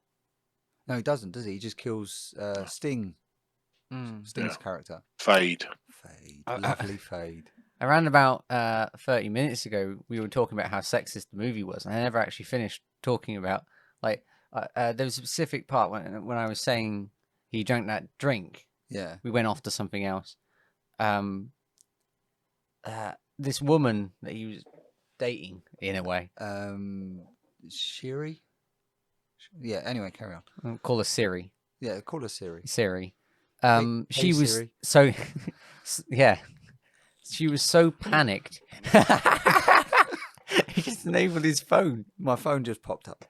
No, he doesn't, does he? He just kills Sting. Sting's character. Fade. Lovely Fade. Around about 30 minutes ago, we were talking about how sexist the movie was, and I never actually finished talking about there was a specific part when I was saying he drank that drink. Yeah, we went off to something else. This woman that he was dating, in a way. Shiri? Yeah, anyway, carry on. I'll call her Siri. Yeah, call her Siri. Siri. She was Siri. So, yeah. She was so panicked. He just enabled his phone. My phone just popped up.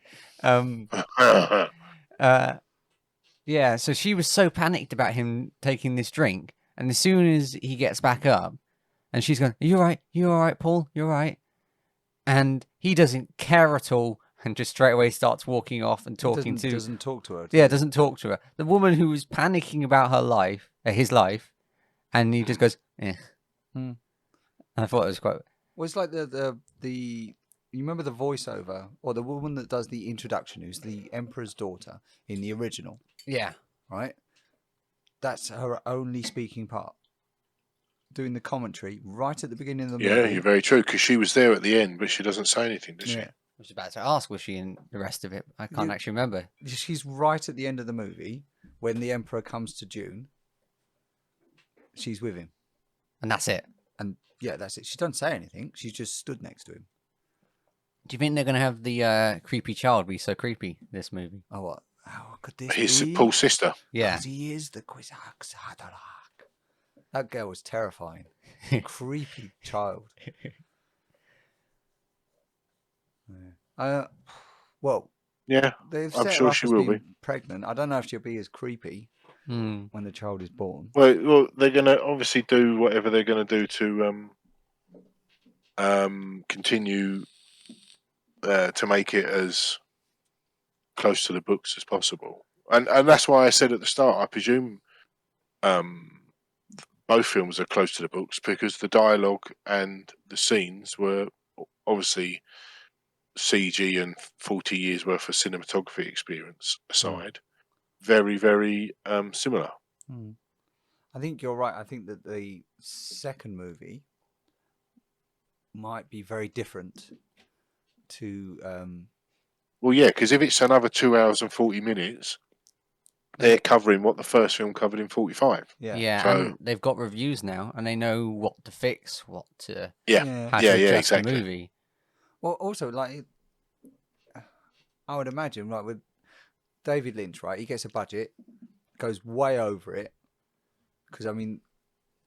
Yeah, so she was so panicked about him taking this drink. And as soon as he gets back up, and she's going, "You all right? You all right, Paul? You all right?" And he doesn't care at all, and just straight away starts walking off and doesn't talk to her. Doesn't talk to her. The woman who was panicking about her life, his life, and he just goes, "Eh." And I thought it was quite. Well, it's like the you remember the voiceover or the woman that does the introduction, who's the Emperor's daughter in the original. Yeah. Right. That's her only speaking part. Doing the commentary right at the beginning of the movie. Yeah, you're very true, because she was there at the end, but she doesn't say anything, does she? I was about to ask, was she in the rest of it? I can't actually remember. She's right at the end of the movie when the Emperor comes to Dune. She's with him. And that's it. And yeah, that's it. She doesn't say anything. She's just stood next to him. Do you think they're going to have the creepy child be so creepy, this movie? Oh, what? How could this His be? Paul's sister. Yeah. Because he is the Kwisatz Haderach. That girl was terrifying. Creepy child. Well, yeah, I'm sure she will be pregnant. I don't know if she'll be as creepy when the child is born. Well, they're going to obviously do whatever they're going to do to continue to make it as close to the books as possible, and that's why I said at the start, I presume both films are close to the books, because the dialogue and the scenes were obviously CG and 40 years worth of cinematography experience aside, very, very similar. I think you're right. I think that the second movie might be very different to well, yeah, because if it's another 2 hours and 40 minutes, they're covering what the first film covered in 45. Yeah. So, and they've got reviews now, and they know what to fix, how to adjust exactly. the movie. Well, also, like, I would imagine, right, with David Lynch, right, he gets a budget, goes way over it, because I mean,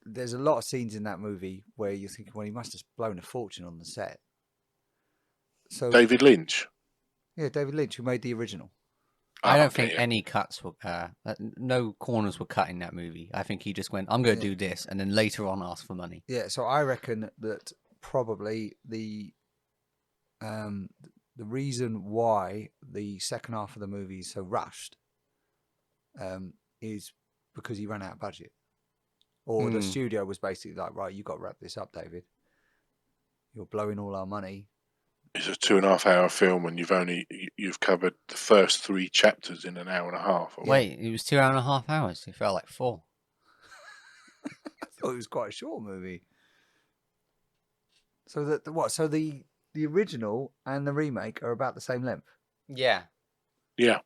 there's a lot of scenes in that movie where you're thinking, well, he must have blown a fortune on the set. So David Lynch. yeah, David Lynch, who made the original. I don't Okay, think any cuts were, no corners were cut in that movie. I think he just went, I'm going to do this, and then later on ask for money. Yeah, so I reckon that probably the reason why the second half of the movie is so rushed is because he ran out of budget. Or the studio was basically like, right, you got to wrap this up, David. You're blowing all our money. It's a 2.5-hour film, and you've covered the first 3 chapters in an hour and a half. Wait, it was 2.5 hours. It felt like 4. I thought it was quite a short movie. So that what? So the original and the remake are about the same length. Yeah. Yeah,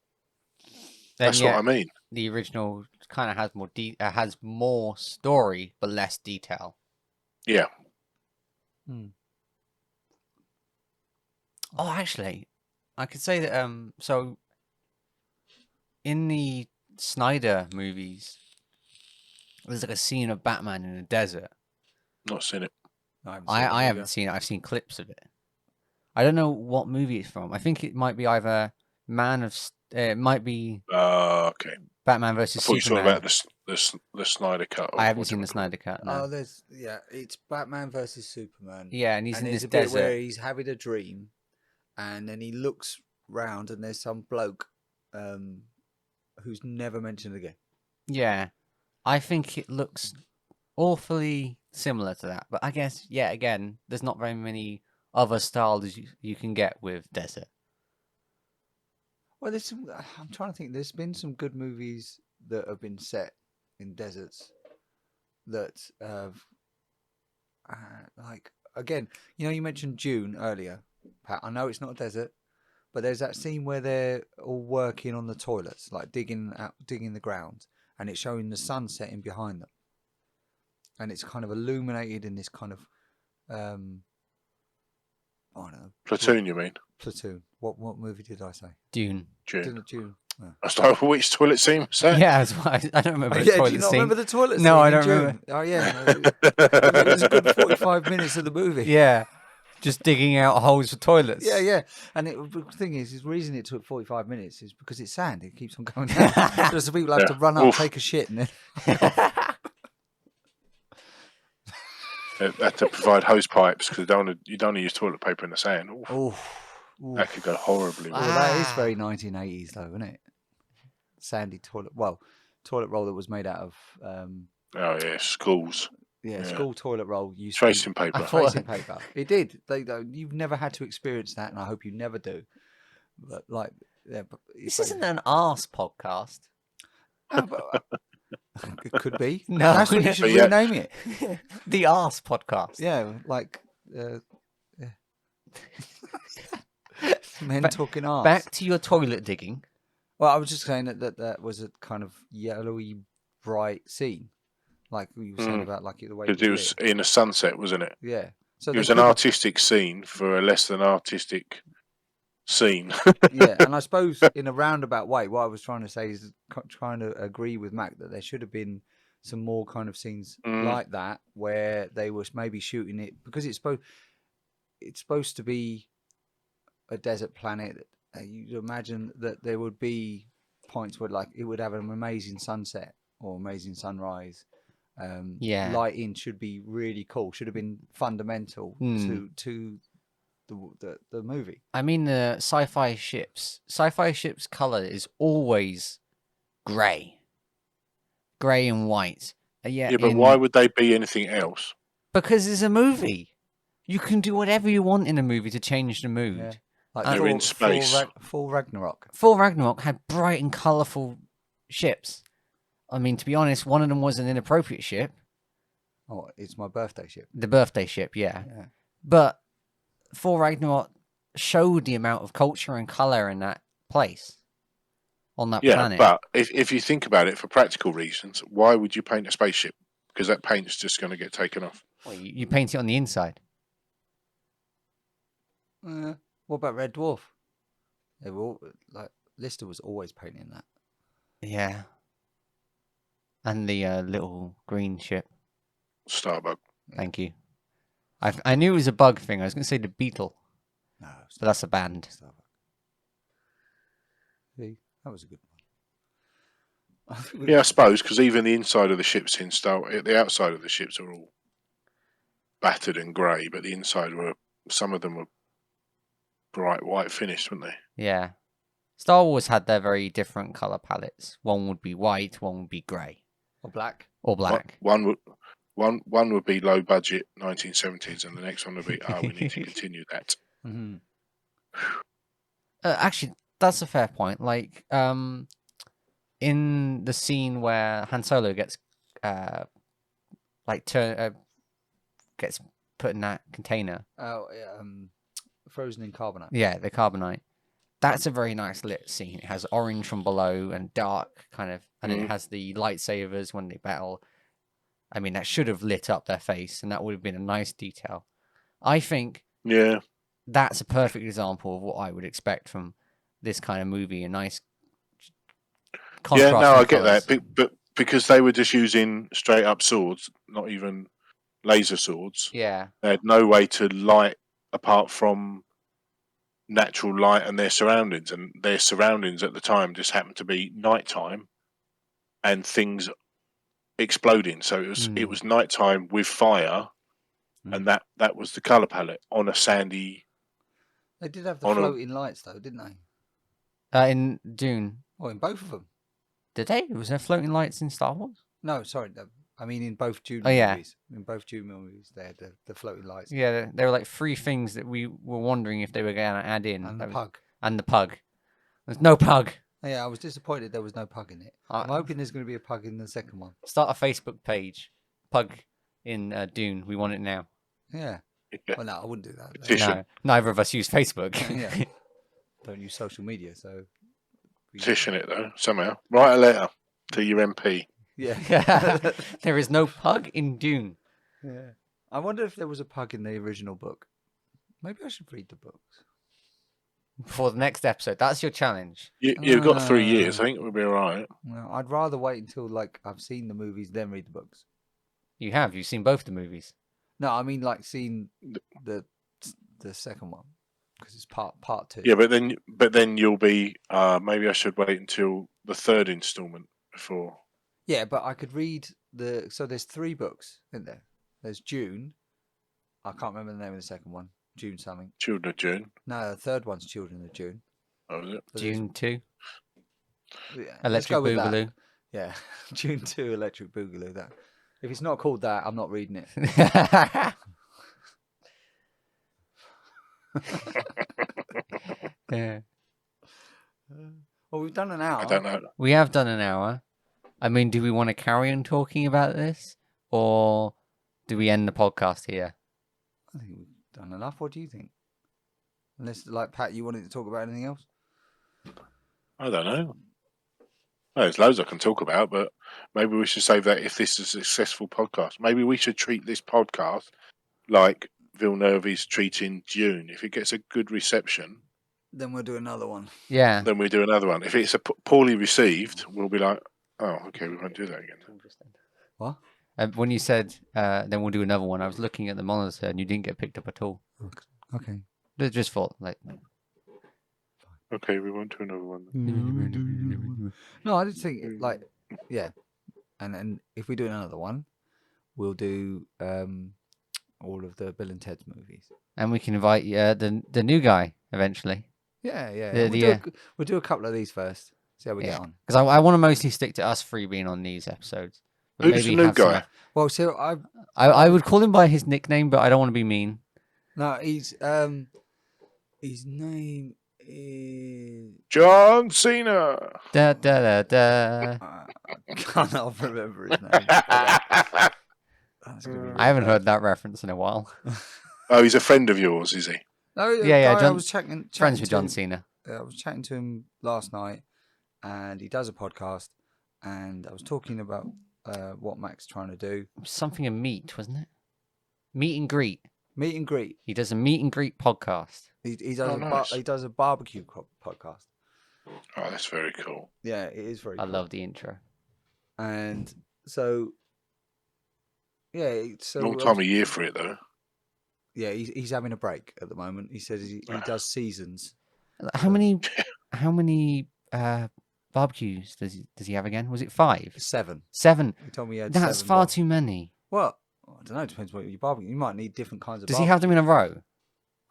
Then, that's what I mean. The original kind of has more has more story but less detail. Yeah. Oh, actually, I could say that. So in the Snyder movies, there's like a scene of Batman in the desert. Not seen it. I haven't seen it. I've seen clips of it. I don't know what movie it's from. I think it might be either it might be Okay. Batman I versus thought you were Superman. talking about the Snyder cut. I haven't seen the Snyder cut. No. Oh, it's Batman versus Superman. Yeah, and he's in there's this a bit desert. where he's having a dream, and then he looks round, and there's some bloke who's never mentioned again. Yeah, I think it looks awfully similar to that. But I guess, yeah, again, there's not very many other styles you can get with desert. Well, I'm trying to think. There's been some good movies that have been set in deserts that have, like, again, you mentioned Dune earlier, Pat. I know it's not a desert, but there's that scene where they're all working on the toilets, like digging the ground, and it's showing the sun setting behind them, and it's kind of illuminated in this kind of, I don't know. Platoon, you mean? Platoon. What movie did I say? Dune. Dune. Dune. Oh. I started with which toilet scene was that? Yeah, that's why I don't remember the Do toilet you not scene. remember the toilet scene? No, I in don't Dune? remember. Oh yeah, it was a good 45 minutes of the movie. Yeah, just digging out holes for toilets. Yeah. And the thing is, the reason it took 45 minutes is because it's sand. It keeps on going down. Just the people have to run up, take a shit, and then. They had to provide hose pipes because you don't want to use toilet paper in the sand. That could go horribly wrong. Well, that is very 1980s, though, isn't it? Sandy toilet. Well, toilet roll that was made out of. Oh yeah, schools. Yeah, school toilet roll used Tracing paper. Tracing paper. It did. You've never had to experience that, and I hope you never do. But This isn't an arse podcast. No, but, it could be. No, that's what you should rename it. The arse podcast. Yeah, men talking arse. Back to your toilet digging. Well, I was just saying that was a kind of yellowy, bright scene, like you were saying about the way. Because it was in a sunset, wasn't it? Yeah. So it was an artistic scene for a less than artistic scene. Yeah, and I suppose in a roundabout way, what I was trying to say is trying to agree with Mac that there should have been some more kind of scenes like that where they was maybe shooting it because it's supposed to be a desert planet. You'd imagine that there would be points where it would have an amazing sunset or amazing sunrise. Lighting should be really cool. Should have been fundamental to the movie. I mean, the sci-fi ships color is always gray and white. Yeah, but why would they be anything else? Because it's a movie. You can do whatever you want in a movie to change the mood. Yeah. They're in space. Full Ragnarok. Full Ragnarok had bright and colourful ships. I mean, to be honest, one of them was an inappropriate ship. Oh, it's my birthday ship. The birthday ship, yeah. But Full Ragnarok showed the amount of culture and colour in that place, on that planet. Yeah, but if you think about it for practical reasons, why would you paint a spaceship? Because that paint's just going to get taken off. Well, you paint it on the inside. What about Red Dwarf? They were all, like Lister was always painting that. Yeah. And the little green ship. Starbuck. Thank you. I knew it was a bug thing. I was going to say the beetle, No, but that's a band. Starbuck. See, that was a good one. Yeah, I suppose, because even the inside of the ships the outside of the ships are all battered and grey, but the inside some of them were bright white finished, weren't they? Yeah. Star Wars had their very different colour palettes. One would be white, one would be grey. Or black. Or black. One would be low budget 1970s, and the next one would be we need to continue that. Mm-hmm. Actually, that's a fair point. Like, in the scene where Han Solo gets, gets put in that container. Oh, yeah, frozen in carbonite. Yeah, the carbonite. That's a very nice lit scene. It has orange from below and dark kind of, and it has the lightsabers when they battle. I mean, that should have lit up their face, and that would have been a nice detail. I think that's a perfect example of what I would expect from this kind of movie. A nice contrast. Yeah, no, I get that. But because they were just using straight up swords, not even laser swords, Yeah. they had no way to light apart from natural light and their surroundings. And their surroundings at the time just happened to be nighttime and things exploding. So it was nighttime with fire, and that was the colour palette on a sandy. They did have the floating lights, though, didn't they? In Dune. Oh, in both of them. Did they? Was there floating lights in Star Wars? No, sorry. I mean, in both Dune movies. In both Dune movies, they had the floating lights. Yeah, there were like 3 things that we were wondering if they were going to add in. And the pug. And the pug. There's no pug. Yeah, I was disappointed there was no pug in it. I'm hoping there's going to be a pug in the second one. Start a Facebook page. Pug in Dune. We want it now. Yeah. Well, no, I wouldn't do that. Petition. No, neither of us use Facebook. Yeah. Don't use social media, so. Petition it, though, somehow. Write a letter to your MP. Yeah. There is no pug in Dune. Yeah. I wonder if there was a pug in the original book. Maybe I should read the books. For the next episode. That's your challenge. You've got 3 years. I think we'll be all right. Well, I'd rather wait until I've seen the movies, then read the books. You have. You've seen both the movies. No, I mean seen the second one because it's part 2. Yeah, but then you'll be. Maybe I should wait until the 3rd installment before. Yeah, but I could read So there's 3 books in there. There's Dune. I can't remember the name of the second one. Dune something. Children of Dune. No, the 3rd one's Children of Dune. Oh, is it? So Dune 2. Yeah, Electric Boogaloo. Yeah, Dune 2 Electric Boogaloo. That. If it's not called that, I'm not reading it. Yeah. Well, we've done an hour. I don't know. We have done an hour. I mean, do we want to carry on talking about this? Or do we end the podcast here? I think we've done enough. What do you think? Unless, Pat, you wanted to talk about anything else? I don't know. There's loads I can talk about, but maybe we should save that if this is a successful podcast. Maybe we should treat this podcast like Villeneuve is treating Dune. If it gets a good reception, then we'll do another one. Yeah. Then we do another one. If it's poorly received, we'll be like, oh, okay, we won't do that again. What? When you said, then we'll do another one, I was looking at the monitor and you didn't get picked up at all. Okay. Just thought, Okay, we won't do another one. No, I just think, yeah. And if we do another one, we'll do all of the Bill and Ted's movies. And we can invite the new guy eventually. Yeah. We'll do a couple of these first. See how we get on. Because I want to mostly stick to us 3 being on these episodes. But Who's the new guy? Well, so I would call him by his nickname, but I don't want to be mean. No, his name is John Cena. Da da da da. I cannot remember his name. I haven't heard that reference in a while. Oh, he's a friend of yours, is he? No, yeah. I was chatting friends with to John him. Cena. I was chatting to him last night, and he does a podcast, and I was talking about what Mac's trying to do. Something in meat, wasn't it? Meet and greet. Meet and greet. He does a meet and greet podcast. He does nice. he does a barbecue podcast. Oh, that's very cool. Yeah, it is very. I cool. love the intro. And so, yeah, so Long time of year for it though. Yeah, he's having a break at the moment. He says he does seasons. How many barbecues does he have again? Was it 5? 7. 7. He told me he had That's 7 far too many. Well, I don't know. It depends what you barbecue. You might need different kinds of. Does he have them in a row?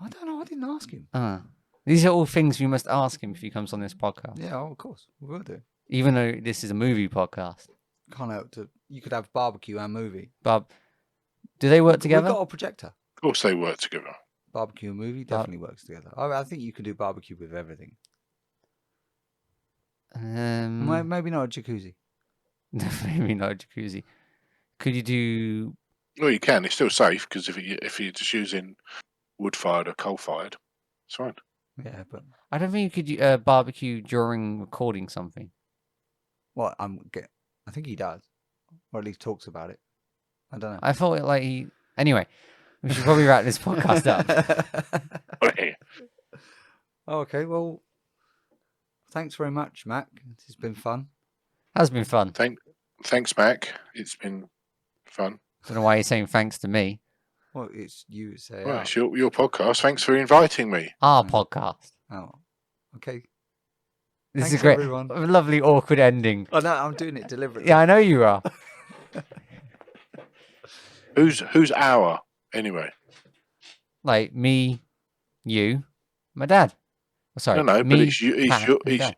I don't know. I didn't ask him. These are all things you must ask him if he comes on this podcast. Yeah, of course we will do. Even though this is a movie podcast. Can't help to. You could have barbecue and movie. But do they work together? We've got a projector. Of course, they work together. Barbecue and movie definitely works together. I think you can do barbecue with everything. Maybe not a jacuzzi. Maybe not a jacuzzi. Could you do? Well, you can. It's still safe because if you're just using wood fired or coal fired, it's fine. Yeah, but I don't think you could barbecue during recording something. Well, I think he does, or at least talks about it. I don't know. I thought it like he. Anyway, we should probably wrap this podcast up. Oh, okay, well, thanks very much, Mac. It's been fun. Has been fun. Thanks, Mac. It's been fun. I don't know why you're saying thanks to me. Well, it's you say. Well, it's your podcast. Thanks for inviting me. Our podcast. Oh, okay. This Thanks, is a great, everyone. a lovely, awkward ending. Oh no, I'm doing it deliberately. Yeah, I know you are. Who's our anyway? Like me, you, my dad. Sorry, No, me, but it's you. Pat, and Dad.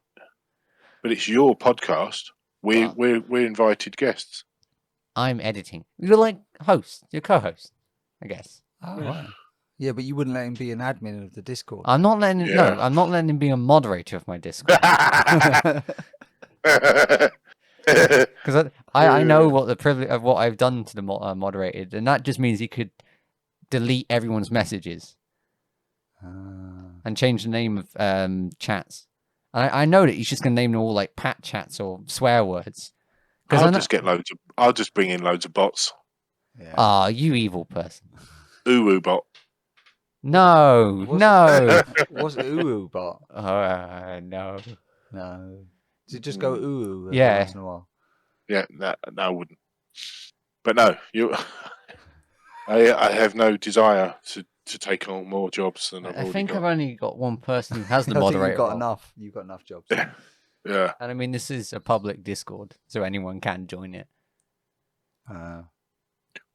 But it's your podcast. We're invited guests. I'm editing. You're like host. You're co-host, I guess. Oh, right. Yeah, but you wouldn't let him be an admin of the Discord. I'm not letting him. Yeah. No, I'm not letting him be a moderator of my Discord because I know what the privilege of what I've done to the moderated, and that just means he could delete everyone's messages and change the name of chats. I know that he's just going to name them all like Pat chats or swear words. I'll just bring in loads of bots. Yeah. Ah, you evil person. Uwu bot. No. What's Uwu bot? No. No. Does it just go Uwu Yeah. once in a while? Yeah, no, I wouldn't. But no, I have no desire to take on more jobs than I've I already think got. I've only got one person who has the I think moderator. you've got role. enough. You've got enough jobs. Yeah. And I mean, this is a public Discord, so anyone can join it.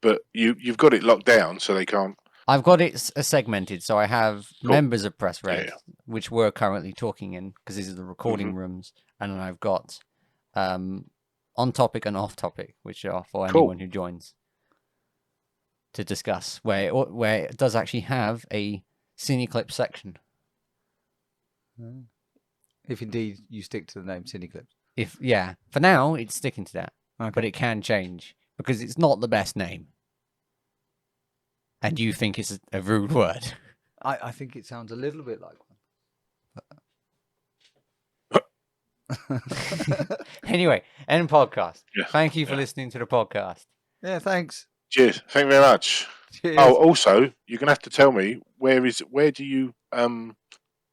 But you've got it locked down, so they can't. I've got it segmented, so I have Cool. members of Press Red, Yeah. which we're currently talking in, because these are the recording rooms, and then I've got on topic and off topic, which are for Cool. anyone who joins to discuss, where it does actually have a Cineclip section. If indeed you stick to the name Cineclips. For now, it's sticking to that, Okay. but it can change, because it's not the best name. And you think it's a rude word. I think it sounds a little bit like one. Anyway, end podcast. Yeah, Thank you for listening to the podcast. Yeah, thanks. Cheers. Thank you very much. Cheers. Oh, also, you're gonna have to tell me where do you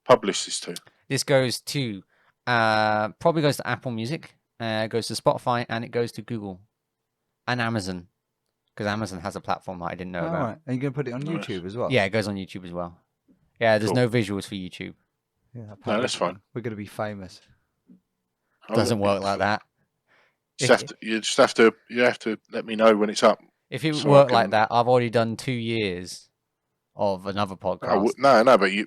publish this to? This goes to probably goes to Apple Music, goes to Spotify, and it goes to Google and Amazon, because Amazon has a platform that I didn't know All about. right. Are you going to put it on Nice. YouTube as well? Yeah, it goes on YouTube as well. Yeah, there's Cool. no visuals for YouTube. Yeah, No, that's fine. We're going to be famous. Doesn't work like that. You have to let me know when it's up. If it So worked I like can- that, I've already done 2 years of another podcast. No, but you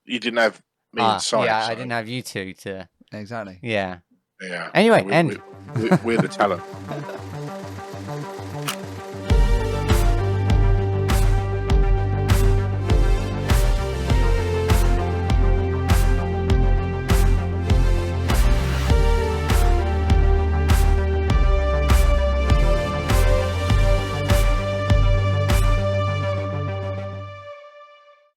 didn't have me inside. Yeah, so, I didn't have you two to. Exactly. Yeah. Yeah. Anyway, We're- end. We're the talent.